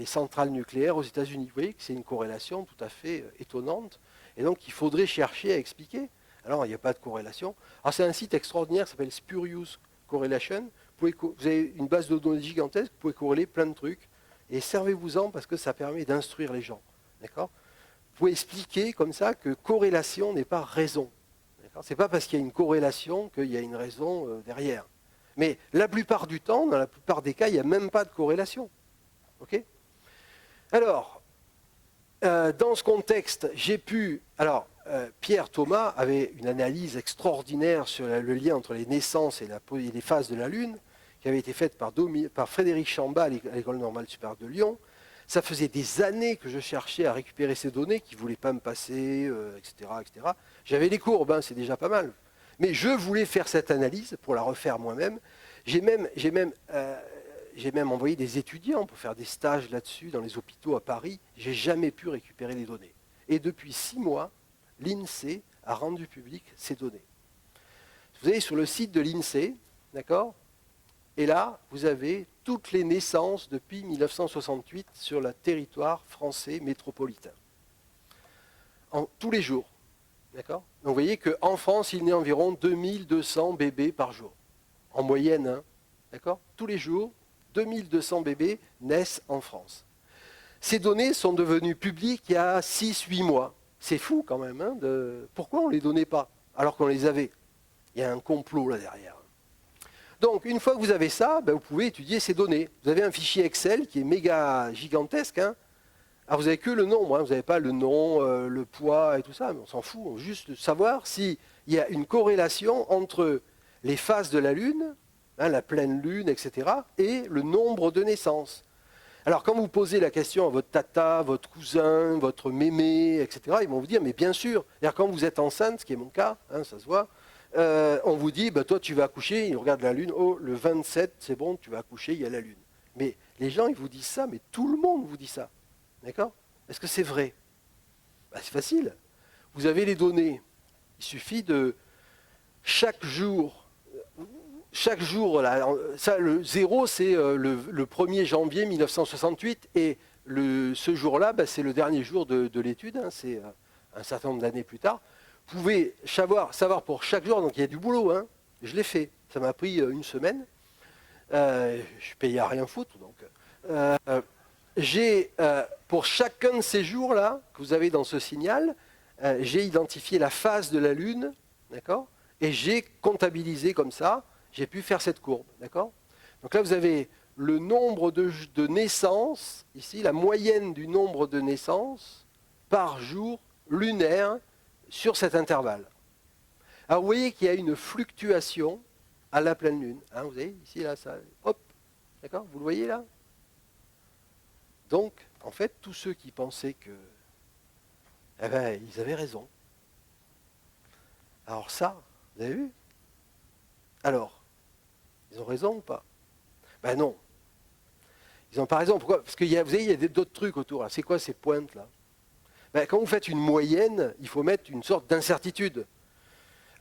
centrales nucléaires aux États-Unis. Vous voyez que c'est une corrélation tout à fait étonnante. Et donc, il faudrait chercher à expliquer. Alors, il n'y a pas de corrélation. Alors, c'est un site extraordinaire qui s'appelle Spurious Correlation. Vous avez une base de données gigantesque, vous pouvez corréler plein de trucs. Et servez-vous-en parce que ça permet d'instruire les gens. D'accord ? Vous pouvez expliquer comme ça que corrélation n'est pas raison. Ce n'est pas parce qu'il y a une corrélation qu'il y a une raison derrière. Mais la plupart du temps, dans la plupart des cas, il n'y a même pas de corrélation. Ok ? Alors, dans ce contexte, Pierre Thomas avait une analyse extraordinaire sur le lien entre les naissances et les phases de la Lune, qui avait été faite par Frédéric Chamba à l'École normale supérieure de Lyon. Ça faisait des années que je cherchais à récupérer ces données, qui ne voulaient pas me passer, etc., etc. J'avais les courbes, c'est déjà pas mal. Mais je voulais faire cette analyse pour la refaire moi-même. J'ai même envoyé des étudiants pour faire des stages là-dessus dans les hôpitaux à Paris. Je n'ai jamais pu récupérer les données. Et depuis 6 mois, l'INSEE a rendu public ces données. Vous allez sur le site de l'INSEE, d'accord? Et là, vous avez toutes les naissances depuis 1968 sur le territoire français métropolitain. Tous les jours. D'accord? Donc vous voyez qu'en France, il naît environ 2200 bébés par jour. En moyenne, hein, d'accord? Tous les jours, 2200 bébés naissent en France. Ces données sont devenues publiques il y a 6-8 mois. C'est fou quand même. Hein, pourquoi on ne les donnait pas alors qu'on les avait? Il y a un complot là derrière. Donc, une fois que vous avez ça, ben, vous pouvez étudier ces données. Vous avez un fichier Excel qui est méga gigantesque. Hein. Alors, vous n'avez que le nombre. Hein. Vous n'avez pas le nom, le poids et tout ça. Mais on s'en fout. On veut juste savoir s'il y a une corrélation entre les phases de la Lune, hein, la pleine Lune, etc., et le nombre de naissances. Alors, quand vous posez la question à votre tata, votre cousin, votre mémé, etc., ils vont vous dire, mais bien sûr, quand vous êtes enceinte, ce qui est mon cas, hein, ça se voit, on vous dit, bah, toi tu vas accoucher, ils regardent la Lune, oh, le 27, c'est bon, tu vas accoucher, il y a la Lune. Mais les gens, ils vous disent ça, mais tout le monde vous dit ça. D'accord? Est-ce que c'est vrai? Bah, c'est facile. Vous avez les données. Il suffit de chaque jour, là, ça, le 0, c'est le 1er janvier 1968, et ce jour-là, bah, c'est le dernier jour de l'étude, hein, c'est un certain nombre d'années plus tard. Vous pouvez savoir pour chaque jour, donc il y a du boulot, hein, je l'ai fait, ça m'a pris une semaine, je suis payé à rien foutre, donc j'ai, pour chacun de ces jours-là, que vous avez dans ce signal, j'ai identifié la phase de la Lune, d'accord, et j'ai comptabilisé comme ça, j'ai pu faire cette courbe, d'accord. Donc là, vous avez le nombre de naissances, ici, la moyenne du nombre de naissances par jour lunaire, sur cet intervalle. Alors vous voyez qu'il y a une fluctuation à la pleine lune. Hein, vous voyez ici, là, ça, hop, d'accord? Vous le voyez là? Donc, en fait, tous ceux qui pensaient que, eh ben, ils avaient raison. Alors ça, vous avez vu? Alors, ils ont raison ou pas? Ben non. Ils n'ont pas raison. Pourquoi? Parce qu'il y a, vous voyez, il y a d'autres trucs autour. C'est quoi ces pointes là? Ben, quand vous faites une moyenne, il faut mettre une sorte d'incertitude.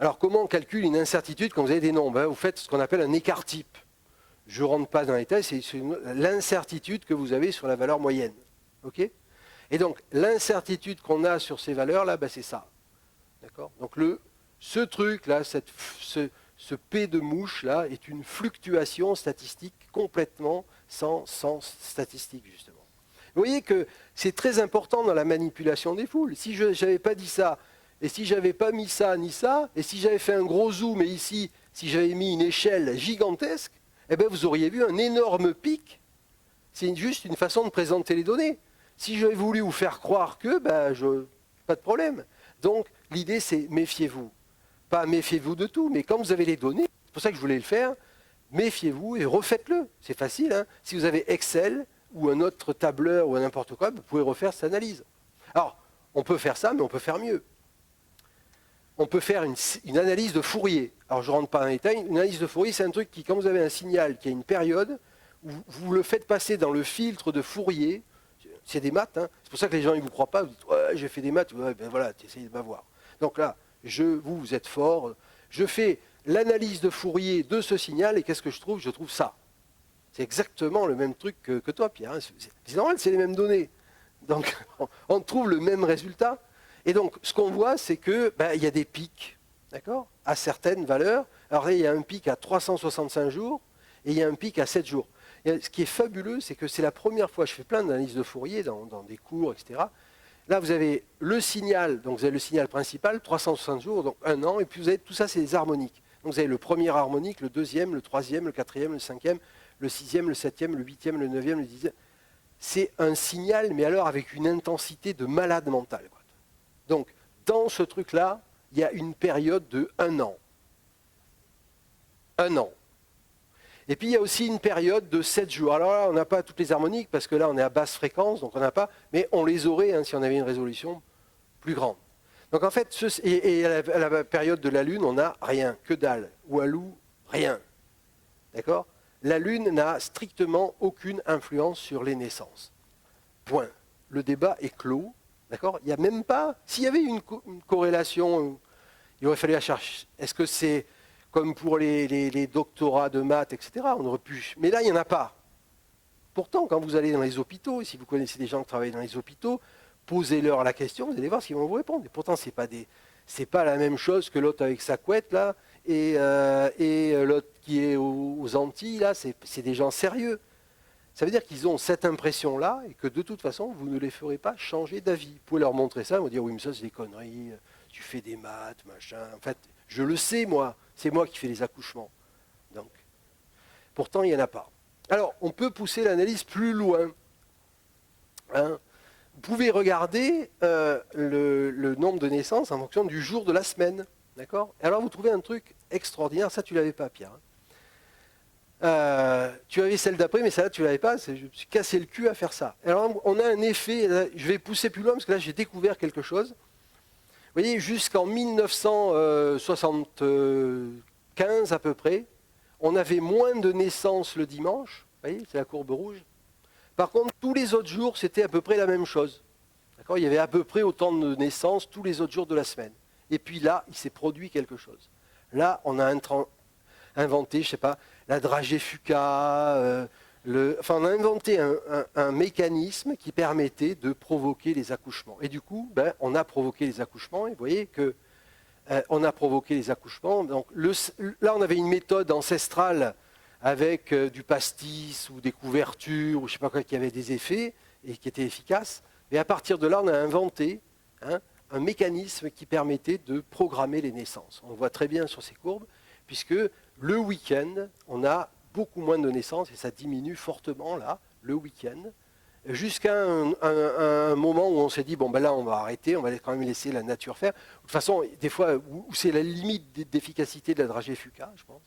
Alors, comment on calcule une incertitude quand vous avez des nombres? Vous faites ce qu'on appelle un écart type. Je ne rentre pas dans les détails, c'est l'incertitude que vous avez sur la valeur moyenne. Okay? Et donc, l'incertitude qu'on a sur ces valeurs-là, ben, c'est ça. D'accord? Donc, ce truc-là, ce P de mouche-là, est une fluctuation statistique complètement sans sens statistique, justement. Vous voyez que c'est très important dans la manipulation des foules. Si je n'avais pas dit ça, et si je n'avais pas mis ça ni ça, et si j'avais fait un gros zoom, et ici, si j'avais mis une échelle gigantesque, eh bien, vous auriez vu un énorme pic. C'est juste une façon de présenter les données. Si j'avais voulu vous faire croire que, ben, pas de problème. Donc, l'idée, c'est méfiez-vous. Pas méfiez-vous de tout, mais quand vous avez les données, c'est pour ça que je voulais le faire, méfiez-vous et refaites-le. C'est facile. Hein. Si vous avez Excel ou un autre tableur ou n'importe quoi, vous pouvez refaire cette analyse. Alors, on peut faire ça, mais on peut faire mieux. On peut faire une analyse de Fourier. Alors, je ne rentre pas dans les détails. Une analyse de Fourier, c'est un truc qui, quand vous avez un signal qui a une période, vous le faites passer dans le filtre de Fourier. C'est des maths. Hein. C'est pour ça que les gens ne vous croient pas. Vous dites, ouais, j'ai fait des maths. Ouais, ben voilà, tu essayes de m'avoir. Donc là, vous êtes fort. Je fais l'analyse de Fourier de ce signal et qu'est-ce que je trouve? Je trouve ça. C'est exactement le même truc que toi, Pierre. Hein. C'est normal, c'est les mêmes données. Donc, on trouve le même résultat. Et donc, ce qu'on voit, c'est qu'il y a des pics, d'accord, à certaines valeurs. Alors là, il y a un pic à 365 jours et il y a un pic à 7 jours. Et ce qui est fabuleux, c'est que c'est la première fois, je fais plein d'analyses de Fourier dans des cours, etc. Là, vous avez le signal, donc vous avez le signal principal, 360 jours, donc 1 an, et puis vous avez tout ça, c'est des harmoniques. Donc vous avez le premier harmonique, le deuxième, le troisième, le quatrième, le cinquième, le sixième, le septième, le huitième, le neuvième, le dixième. C'est un signal, mais alors avec une intensité de malade mental. Quoi. Donc, dans ce truc-là, il y a une période de 1 an. 1 an. Et puis, il y a aussi une période de 7 jours. Alors là, on n'a pas toutes les harmoniques, parce que là, on est à basse fréquence, donc on n'a pas, mais on les aurait hein, si on avait une résolution plus grande. Donc en fait, à la période de la Lune, on n'a rien, que dalle. Walou, rien. D'accord? La Lune n'a strictement aucune influence sur les naissances. Point. Le débat est clos. D'accord? Il n'y a même pas... S'il y avait une corrélation Il aurait fallu la chercher. Est-ce que c'est comme pour les doctorats de maths, etc. On aurait pu. Mais là, il n'y en a pas. Pourtant, quand vous allez dans les hôpitaux, et si vous connaissez des gens qui travaillent dans les hôpitaux, posez-leur la question, vous allez voir ce qu'ils vont vous répondre. Et pourtant, ce n'est pas la même chose que l'autre avec sa couette, là, et l'autre qui est aux Antilles, là, c'est des gens sérieux. Ça veut dire qu'ils ont cette impression-là, et que de toute façon, vous ne les ferez pas changer d'avis. Vous pouvez leur montrer ça, ils vont dire, oui, mais ça, c'est des conneries, tu fais des maths, machin. En fait, je le sais, moi, c'est moi qui fais les accouchements. Donc, pourtant, il n'y en a pas. Alors, on peut pousser l'analyse plus loin. Hein. Vous pouvez regarder le nombre de naissances en fonction du jour de la semaine. D'accord ? Alors, vous trouvez un truc extraordinaire. Ça, tu ne l'avais pas, Pierre. Tu avais celle d'après, mais celle-là, tu ne l'avais pas. Je me suis cassé le cul à faire ça. Alors, on a un effet. Je vais pousser plus loin parce que là, j'ai découvert quelque chose. Vous voyez, jusqu'en 1975 à peu près, on avait moins de naissances le dimanche. Vous voyez, c'est la courbe rouge. Par contre, tous les autres jours, c'était à peu près la même chose. D'accord ? Il y avait à peu près autant de naissances tous les autres jours de la semaine. Et puis là, il s'est produit quelque chose. Là, on a inventé, je ne sais pas, la dragée Fuca. Enfin, on a inventé un mécanisme qui permettait de provoquer les accouchements. Et du coup, on a provoqué les accouchements. Et vous voyez que on a provoqué les accouchements. Donc, là, on avait une méthode ancestrale avec du pastis ou des couvertures ou je ne sais pas quoi qui avait des effets et qui était efficace. Et à partir de là, on a inventé un mécanisme qui permettait de programmer les naissances. On le voit très bien sur ces courbes, puisque le week-end, on a beaucoup moins de naissances et ça diminue fortement là, le week-end, jusqu'à un moment où on s'est dit, bon ben là on va arrêter, on va quand même laisser la nature faire. De toute façon, des fois, où c'est la limite d'efficacité de la dragée Fuca, je pense.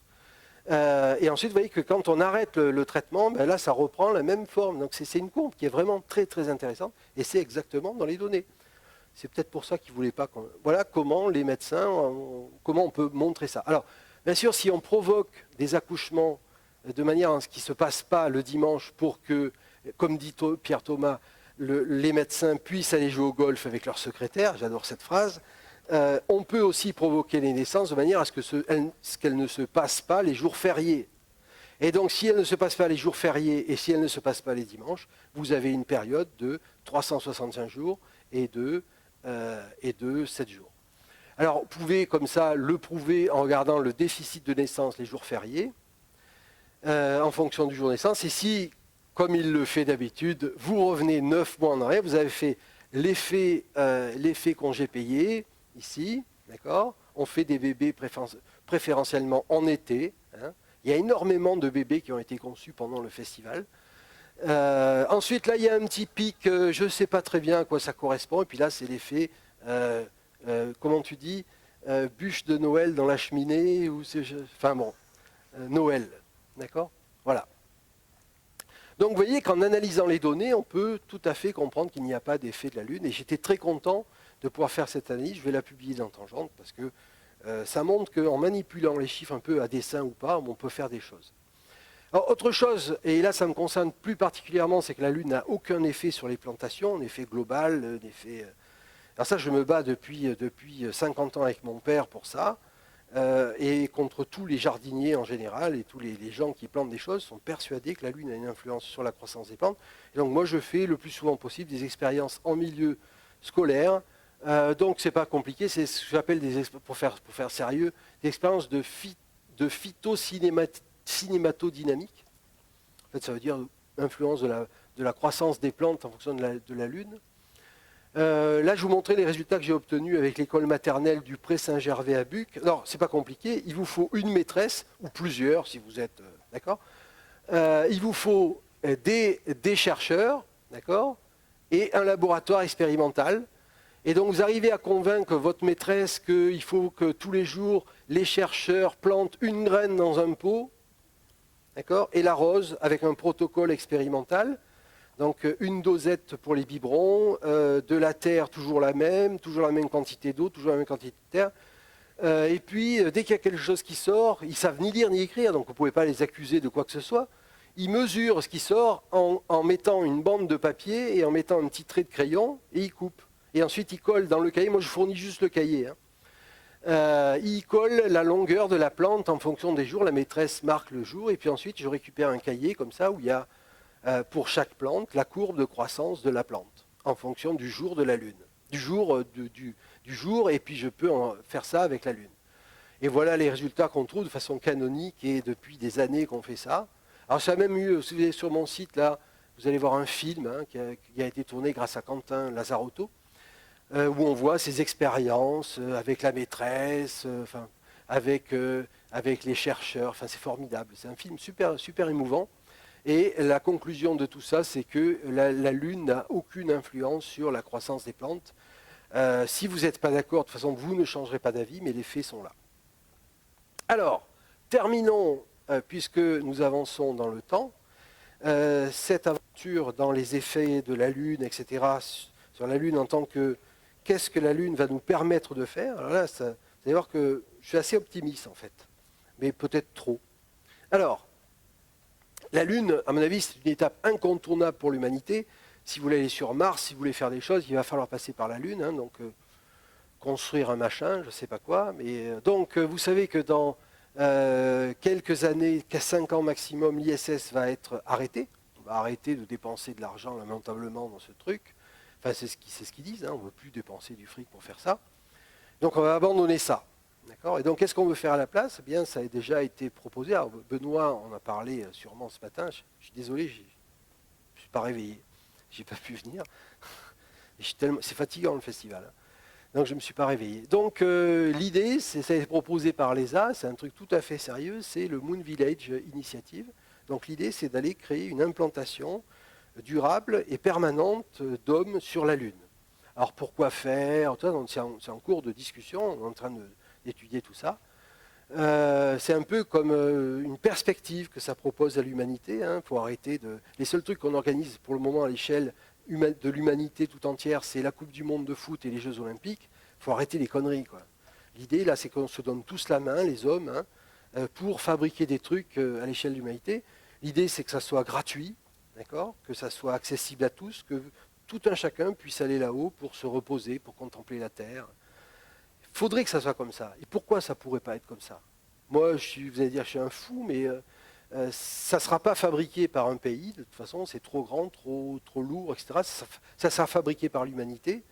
Et ensuite, vous voyez que quand on arrête le traitement, ben là ça reprend la même forme. Donc c'est une courbe qui est vraiment très très intéressante et c'est exactement dans les données. C'est peut-être pour ça qu'ils ne voulaient pas. Voilà comment les médecins, comment on peut montrer ça. Alors, bien sûr, si on provoque des accouchements de manière à ce qui ne se passe pas le dimanche pour que, comme dit Pierre Thomas, les médecins puissent aller jouer au golf avec leur secrétaire, j'adore cette phrase, on peut aussi provoquer les naissances de manière à ce qu'elles ne se passent pas les jours fériés. Et donc, si elles ne se passent pas les jours fériés et si elles ne se passent pas les dimanches, vous avez une période de 365 jours et de 7 jours. Alors, vous pouvez comme ça le prouver en regardant le déficit de naissance les jours fériés, en fonction du jour de naissance. Et si, comme il le fait d'habitude, vous revenez 9 mois en arrière, vous avez fait l'effet congé payé, ici, d'accord ? On fait des bébés préférentiellement en été. Hein. Il y a énormément de bébés qui ont été conçus pendant le festival. Ensuite, là, il y a un petit pic, je ne sais pas très bien à quoi ça correspond. Et puis là, c'est l'effet, comment tu dis, bûche de Noël dans la cheminée. Enfin bon, Noël. D'accord ? Voilà. Donc, vous voyez qu'en analysant les données, on peut tout à fait comprendre qu'il n'y a pas d'effet de la Lune. Et j'étais très content de pouvoir faire cette analyse. Je vais la publier dans Tangente parce que ça montre qu'en manipulant les chiffres un peu à dessein ou pas, on peut faire des choses. Alors, autre chose, et là ça me concerne plus particulièrement, c'est que la Lune n'a aucun effet sur les plantations, un effet global, un effet... Alors ça, je me bats depuis 50 ans avec mon père pour ça, et contre tous les jardiniers en général, et tous les gens qui plantent des choses sont persuadés que la Lune a une influence sur la croissance des plantes. Et donc moi, je fais le plus souvent possible des expériences en milieu scolaire, donc c'est pas compliqué, c'est ce que j'appelle, pour faire sérieux, des expériences de phytocinématodynamique. En fait, ça veut dire influence de la croissance des plantes en fonction de la Lune. Là, je vous montrais les résultats que j'ai obtenus avec l'école maternelle du Pré-Saint-Gervais à Buc. Alors, c'est pas compliqué. Il vous faut une maîtresse, ou plusieurs, si vous êtes... d'accord. Il vous faut des chercheurs, d'accord, et un laboratoire expérimental. Et donc, vous arrivez à convaincre votre maîtresse qu'il faut que tous les jours, les chercheurs plantent une graine dans un pot, d'accord, et l'arrosent avec un protocole expérimental. Donc, une dosette pour les biberons, de la terre toujours la même quantité d'eau, toujours la même quantité de terre. Et puis, dès qu'il y a quelque chose qui sort, ils ne savent ni lire ni écrire, donc vous ne pouvez pas les accuser de quoi que ce soit. Ils mesurent ce qui sort en mettant une bande de papier et en mettant un petit trait de crayon, et ils coupent. Et ensuite, ils collent dans le cahier. Moi, je fournis juste le cahier. Hein. il colle la longueur de la plante en fonction des jours. La maîtresse marque le jour et puis ensuite je récupère un cahier comme ça où il y a pour chaque plante la courbe de croissance de la plante en fonction du jour de la lune, du jour, du jour et puis je peux faire ça avec la lune. Et voilà les résultats qu'on trouve de façon canonique et depuis des années qu'on fait ça. Alors ça a même eu, si vous allez sur mon site là, vous allez voir un film qui a été tourné grâce à Quentin Lazarotto, où on voit ses expériences avec la maîtresse, avec les chercheurs. Enfin, c'est formidable. C'est un film super, super émouvant. Et la conclusion de tout ça, c'est que la Lune n'a aucune influence sur la croissance des plantes. Si vous n'êtes pas d'accord, de toute façon, vous ne changerez pas d'avis, mais les faits sont là. Alors, terminons, puisque nous avançons dans le temps, cette aventure dans les effets de la Lune, etc., sur la Lune en tant que qu'est-ce que la Lune va nous permettre de faire. Alors là, vous allez voir que je suis assez optimiste en fait, mais peut-être trop. Alors, la Lune, à mon avis, c'est une étape incontournable pour l'humanité. Si vous voulez aller sur Mars, si vous voulez faire des choses, il va falloir passer par la Lune, donc construire un machin, je ne sais pas quoi. Mais donc, vous savez que dans quelques années, qu'à 5 ans maximum, l'ISS va être arrêté. On va arrêter de dépenser de l'argent lamentablement dans ce truc. Enfin, c'est ce qu'ils disent, on ne veut plus dépenser du fric pour faire ça. Donc on va abandonner ça. D'accord. Et donc qu'est-ce qu'on veut faire à la place? Eh bien, ça a déjà été proposé. Alors, Benoît en a parlé sûrement ce matin. Je suis désolé, je ne suis pas réveillé. Je n'ai pas pu venir. C'est fatigant le festival. Donc je ne me suis pas réveillé. Donc l'idée, ça a été proposé par l'ESA, c'est un truc tout à fait sérieux, c'est le Moon Village Initiative. Donc l'idée, c'est d'aller créer une implantation durable et permanente d'hommes sur la Lune. Alors pourquoi faire? C'est en cours de discussion, on est en train d'étudier tout ça. C'est un peu comme une perspective que ça propose à l'humanité. Faut arrêter de... Les seuls trucs qu'on organise pour le moment à l'échelle de l'humanité tout entière, c'est la Coupe du Monde de foot et les Jeux Olympiques. Il faut arrêter les conneries, quoi. L'idée, là, c'est qu'on se donne tous la main, les hommes, pour fabriquer des trucs à l'échelle de l'humanité. L'idée, c'est que ça soit gratuit, d'accord, que ça soit accessible à tous, que tout un chacun puisse aller là-haut pour se reposer, pour contempler la Terre. Il faudrait que ça soit comme ça. Et pourquoi ça ne pourrait pas être comme ça? Moi, vous allez dire, je suis un fou, mais ça ne sera pas fabriqué par un pays. De toute façon, c'est trop grand, trop lourd, etc. Ça sera fabriqué par l'humanité.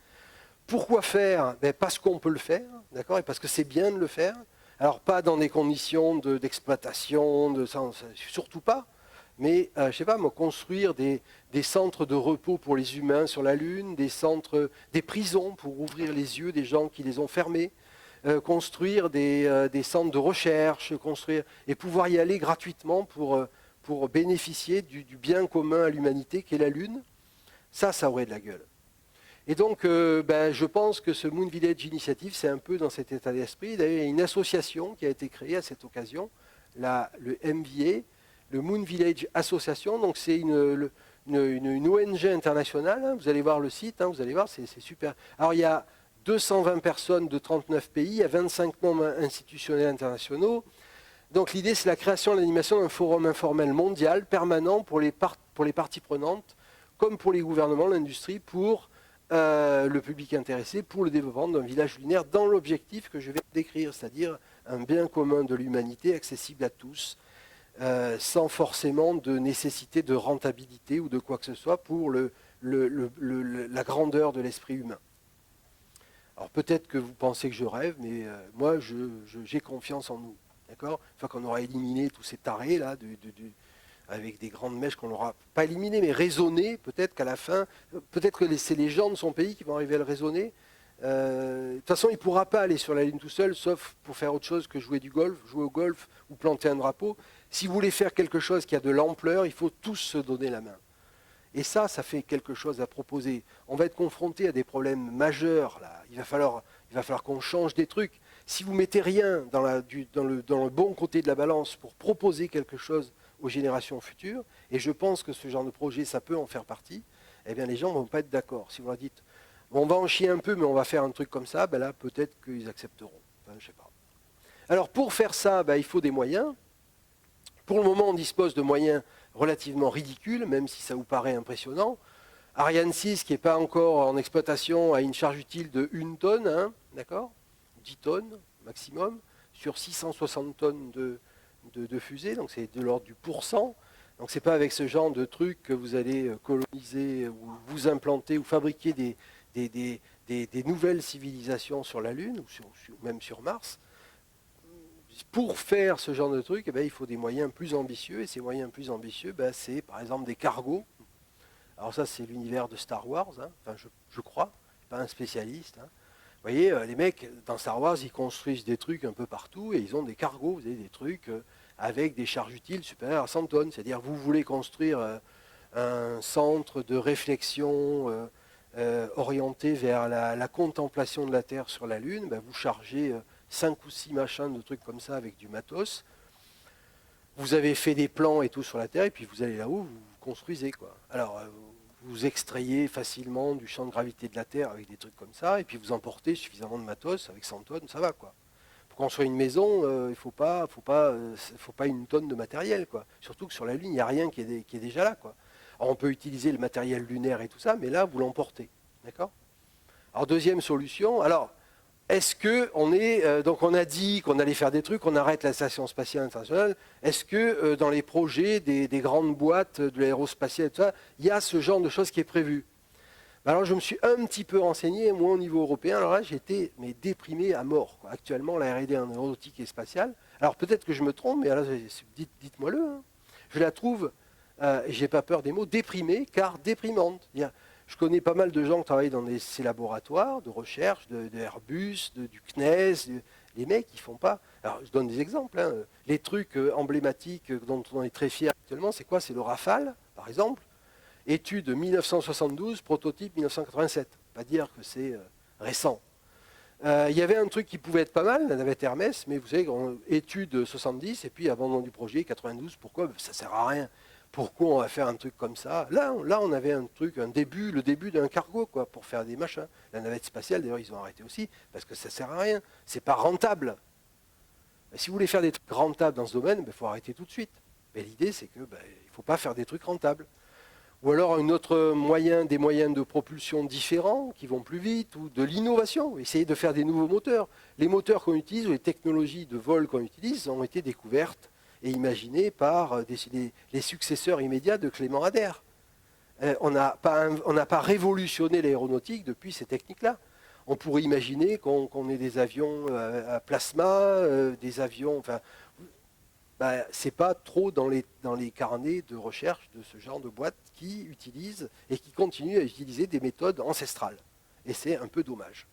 Pourquoi faire? Parce qu'on peut le faire, d'accord, et parce que c'est bien de le faire. Alors, pas dans des conditions d'exploitation, surtout pas. Mais, je ne sais pas, construire des centres de repos pour les humains sur la Lune, des prisons pour ouvrir les yeux des gens qui les ont fermés, construire des centres de recherche, et pouvoir y aller gratuitement pour bénéficier du bien commun à l'humanité qu'est la Lune, ça aurait de la gueule. Et donc, je pense que ce Moon Village Initiative, c'est un peu dans cet état d'esprit. D'ailleurs, il y a une association qui a été créée à cette occasion, le MVA, le Moon Village Association. Donc, c'est une ONG internationale. Vous allez voir le site, vous allez voir, c'est super. Alors, il y a 220 personnes de 39 pays, il y a 25 membres institutionnels internationaux. Donc, l'idée, c'est la création et l'animation d'un forum informel mondial permanent pour les parties prenantes, comme pour les gouvernements, l'industrie, pour le public intéressé, pour le développement d'un village lunaire dans l'objectif que je vais décrire, c'est-à-dire un bien commun de l'humanité accessible à tous, sans forcément de nécessité de rentabilité ou de quoi que ce soit pour la grandeur de l'esprit humain. Alors peut-être que vous pensez que je rêve, mais moi j'ai confiance en nous. D'accord? Une fois qu'on aura éliminé tous ces tarés là, avec des grandes mèches qu'on n'aura pas éliminées, mais raisonnées, peut-être qu'à la fin, peut-être que c'est les gens de son pays qui vont arriver à le raisonner. De toute façon, il ne pourra pas aller sur la Lune tout seul, sauf pour faire autre chose que jouer au golf ou planter un drapeau. Si vous voulez faire quelque chose qui a de l'ampleur, il faut tous se donner la main. Et ça fait quelque chose à proposer. On va être confronté à des problèmes majeurs. Là. Il va falloir qu'on change des trucs. Si vous ne mettez rien dans le bon côté de la balance pour proposer quelque chose aux générations futures, et je pense que ce genre de projet, ça peut en faire partie, eh bien les gens ne vont pas être d'accord. Si vous leur dites, bon, on va en chier un peu, mais on va faire un truc comme ça, là, peut-être qu'ils accepteront. Enfin, je sais pas. Alors, pour faire ça, il faut des moyens. Pour le moment, on dispose de moyens relativement ridicules, même si ça vous paraît impressionnant. Ariane 6, qui n'est pas encore en exploitation, a une charge utile de 1 tonne, d'accord, 10 tonnes, maximum, sur 660 tonnes de fusées, donc c'est de l'ordre du pourcent. Donc c'est pas avec ce genre de truc que vous allez coloniser ou vous implanter ou fabriquer des nouvelles civilisations sur la Lune ou même sur Mars. Pour faire ce genre de truc, eh ben, il faut des moyens plus ambitieux, et ces moyens plus ambitieux, ben, c'est par exemple des cargos. Alors ça, c'est l'univers de Star Wars, hein. Enfin, je crois, pas un spécialiste, hein. Vous voyez, les mecs, dans Star Wars, ils construisent des trucs un peu partout, et ils ont des cargos, vous avez des trucs avec des charges utiles supérieures à 100 tonnes. C'est-à-dire, vous voulez construire un centre de réflexion orienté vers la contemplation de la Terre sur la Lune, ben, vous chargez 5 ou 6 machins de trucs comme ça avec du matos. Vous avez fait des plans et tout sur la Terre, et puis vous allez là-haut, vous construisez, quoi. Alors, vous extrayez facilement du champ de gravité de la Terre avec des trucs comme ça, et puis vous emportez suffisamment de matos, avec 100 tonnes, ça va, quoi. Pour construire une maison, il ne faut pas une tonne de matériel, quoi. Surtout que sur la Lune, il n'y a rien qui est déjà là, quoi. Alors, on peut utiliser le matériel lunaire et tout ça, mais là, vous l'emportez, d'accord? Alors, deuxième solution, alors, est-ce que donc on a dit qu'on allait faire des trucs, on arrête la Station spatiale internationale. Est-ce que dans les projets des grandes boîtes de l'aérospatiale et tout ça, il y a ce genre de choses qui est prévu? Alors je me suis un petit peu renseigné, moi au niveau européen, alors là j'étais déprimé à mort, quoi. Actuellement la R&D en aéronautique et spatiale, alors peut-être que je me trompe, mais alors, dites-moi-le, hein. Je la trouve, et j'ai pas peur des mots, déprimée car déprimante. Je connais pas mal de gens qui travaillent dans ces laboratoires de recherche, de Airbus, du CNES. Les mecs, ils font pas. Alors, je donne des exemples, hein. Les trucs emblématiques dont on est très fier actuellement, c'est quoi? C'est le Rafale, par exemple. Étude 1972, prototype 1987. Pas dire que c'est récent. Il y avait un truc qui pouvait être pas mal, la navette Hermès, mais vous savez, étude 70 et puis abandon du projet 92. Pourquoi? Ça sert à rien. Pourquoi on va faire un truc comme ça? Là, on avait un truc, le début d'un cargo, quoi, pour faire des machins. La navette spatiale, d'ailleurs, ils ont arrêté aussi, parce que ça sert à rien. C'est pas rentable. Et si vous voulez faire des trucs rentables dans ce domaine, il faut arrêter tout de suite. Mais l'idée, c'est que il ne faut pas faire des trucs rentables. Ou alors des moyens de propulsion différents, qui vont plus vite, ou de l'innovation. Essayer de faire des nouveaux moteurs. Les moteurs qu'on utilise, ou les technologies de vol qu'on utilise, ont été découvertes et imaginé par les successeurs immédiats de Clément Ader. On n'a pas révolutionné l'aéronautique depuis ces techniques-là. On pourrait imaginer qu'on ait des avions à plasma, des avions... Enfin, c'est pas trop dans les carnets de recherche de ce genre de boîtes qui utilisent et qui continuent à utiliser des méthodes ancestrales. Et c'est un peu dommage.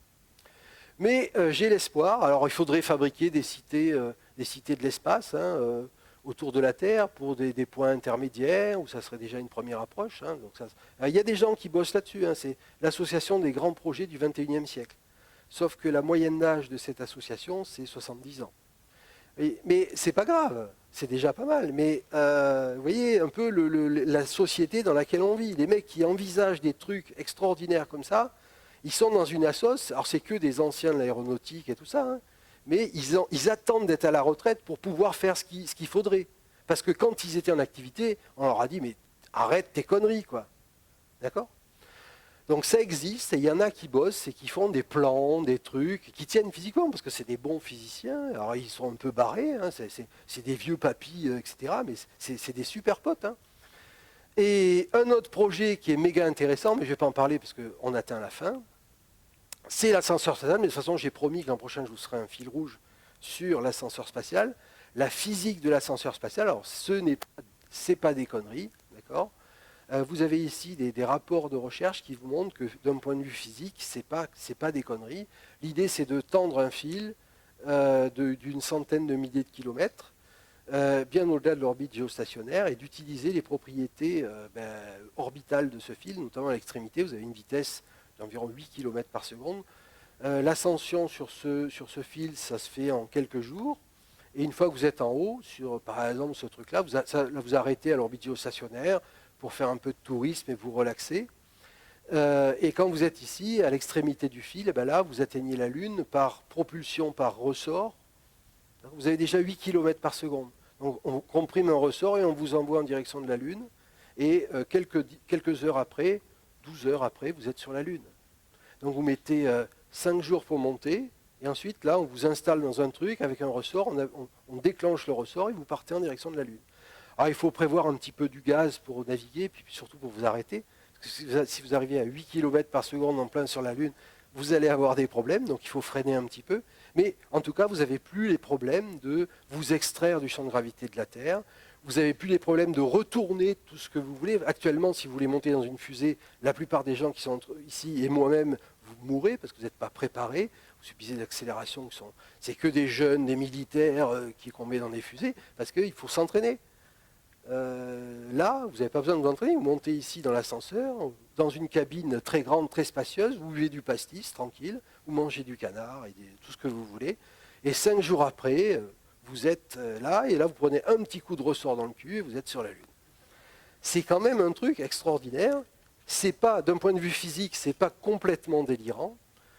Mais j'ai l'espoir. Alors, il faudrait fabriquer des cités de l'espace, hein, autour de la Terre pour des points intermédiaires, où ça serait déjà une première approche, hein. Donc il y a des gens qui bossent là-dessus, hein. C'est l'association des grands projets du XXIe siècle. Sauf que la moyenne d'âge de cette association, c'est 70 ans. Mais c'est pas grave, c'est déjà pas mal. Mais vous voyez un peu la société dans laquelle on vit. Les mecs qui envisagent des trucs extraordinaires comme ça, ils sont dans une assoce, alors c'est que des anciens de l'aéronautique et tout ça, hein, mais ils attendent d'être à la retraite pour pouvoir faire ce qu'il faudrait. Parce que quand ils étaient en activité, on leur a dit, mais arrête tes conneries, quoi. D'accord? Donc ça existe, et il y en a qui bossent et qui font des plans, des trucs, qui tiennent physiquement, parce que c'est des bons physiciens. Alors ils sont un peu barrés, hein, c'est des vieux papis, etc., mais c'est des super potes, hein. Et un autre projet qui est méga intéressant, mais je ne vais pas en parler parce qu'on atteint la fin, c'est l'ascenseur spatial, mais de toute façon, j'ai promis que l'an prochain, je vous ferai un fil rouge sur l'ascenseur spatial. La physique de l'ascenseur spatial, alors c'est pas des conneries, d'accord? Vous avez ici des rapports de recherche qui vous montrent que d'un point de vue physique, c'est pas des conneries. L'idée, c'est de tendre un fil d'une centaine de milliers de kilomètres, bien au-delà de l'orbite géostationnaire, et d'utiliser les propriétés orbitales de ce fil, notamment à l'extrémité. Vous avez une vitesse d'environ 8 km par seconde. L'ascension sur ce fil, ça se fait en quelques jours. Et une fois que vous êtes en haut, sur par exemple ce truc-là, vous arrêtez à l'orbite géostationnaire pour faire un peu de tourisme et vous relaxer. Et quand vous êtes ici, à l'extrémité du fil, et là, vous atteignez la Lune par propulsion par ressort. Vous avez déjà 8 km par seconde. Donc on comprime un ressort et on vous envoie en direction de la Lune. Et quelques heures après, 12 heures après, vous êtes sur la Lune. Donc vous mettez 5 jours pour monter Et ensuite, là, on vous installe dans un truc avec un ressort, on déclenche le ressort et vous partez en direction de la Lune. Alors, il faut prévoir un petit peu du gaz pour naviguer, puis surtout pour vous arrêter. Parce que si vous arrivez à 8 km par seconde en plein sur la Lune, vous allez avoir des problèmes, donc il faut freiner un petit peu. Mais en tout cas, vous n'avez plus les problèmes de vous extraire du champ de gravité de la Terre. Vous n'avez plus les problèmes de retourner tout ce que vous voulez. Actuellement, si vous voulez monter dans une fusée, la plupart des gens qui sont ici et moi-même, vous mourrez parce que vous n'êtes pas préparés. Vous subissez des accélérations qui sont... C'est que des jeunes, des militaires qu'on met dans des fusées parce qu'il faut s'entraîner. Là, vous n'avez pas besoin de vous entraîner. Vous montez ici dans l'ascenseur, dans une cabine très grande, très spacieuse. Vous buvez du pastis, tranquille. Vous mangez du canard et tout ce que vous voulez. Et 5 jours après, vous êtes là. Et là, vous prenez un petit coup de ressort dans le cul et vous êtes sur la Lune. C'est quand même un truc extraordinaire. C'est pas, d'un point de vue physique, c'est pas complètement délirant.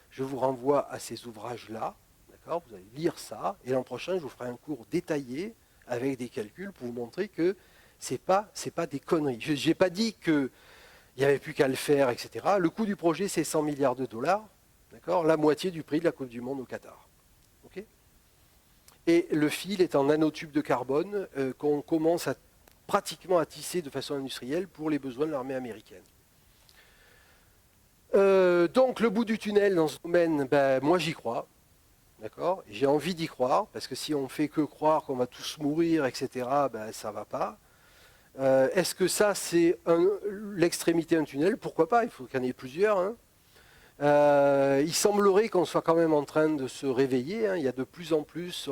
Je vous renvoie à ces ouvrages-là. D'accord ? Vous allez lire ça. Et l'an prochain, je vous ferai un cours détaillé avec des calculs pour vous montrer que c'est pas des conneries. Je n'ai pas dit qu'il n'y avait plus qu'à le faire, etc. Le coût du projet, c'est 100 milliards de dollars. D'accord ? La moitié du prix de la Coupe du Monde au Qatar. Okay ? Et le fil est en nanotube de carbone qu'on commence pratiquement à tisser de façon industrielle pour les besoins de l'armée américaine. Donc le bout du tunnel dans ce domaine, moi j'y crois. D'accord ? J'ai envie d'y croire, parce que si on ne fait que croire qu'on va tous mourir, etc., ça ne va pas. Est-ce que ça, c'est l'extrémité d'un tunnel ? Pourquoi pas ? Il faut qu'il y en ait plusieurs. Hein. Il semblerait qu'on soit quand même en train de se réveiller. Hein. Il y a de plus en plus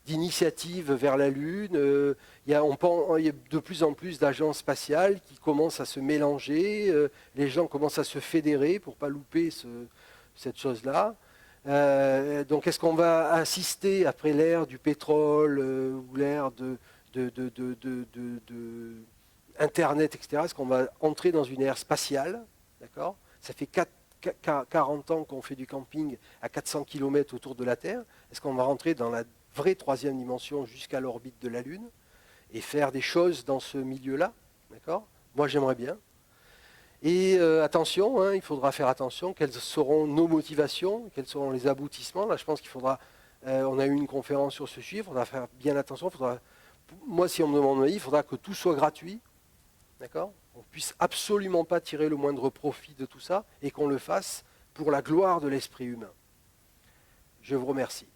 d'initiatives vers la Lune. Il y a de plus en plus d'agences spatiales qui commencent à se mélanger. Les gens commencent à se fédérer pour ne pas louper cette chose-là. Donc est-ce qu'on va assister après l'ère du pétrole ou l'ère de Internet, etc. Est-ce qu'on va entrer dans une ère spatiale, d'accord ? Ça fait 40 ans qu'on fait du camping à 400 km autour de la Terre. Est-ce qu'on va rentrer dans la vraie troisième dimension jusqu'à l'orbite de la Lune et faire des choses dans ce milieu-là, d'accord ? Moi j'aimerais bien. Et attention, hein, il faudra faire attention, quelles seront nos motivations, quels seront les aboutissements. Là, je pense qu'il faudra, on a eu une conférence sur ce sujet, il faudra faire bien attention. Moi, si on me demande mon avis, il faudra que tout soit gratuit, d'accord ? On ne puisse absolument pas tirer le moindre profit de tout ça et qu'on le fasse pour la gloire de l'esprit humain. Je vous remercie.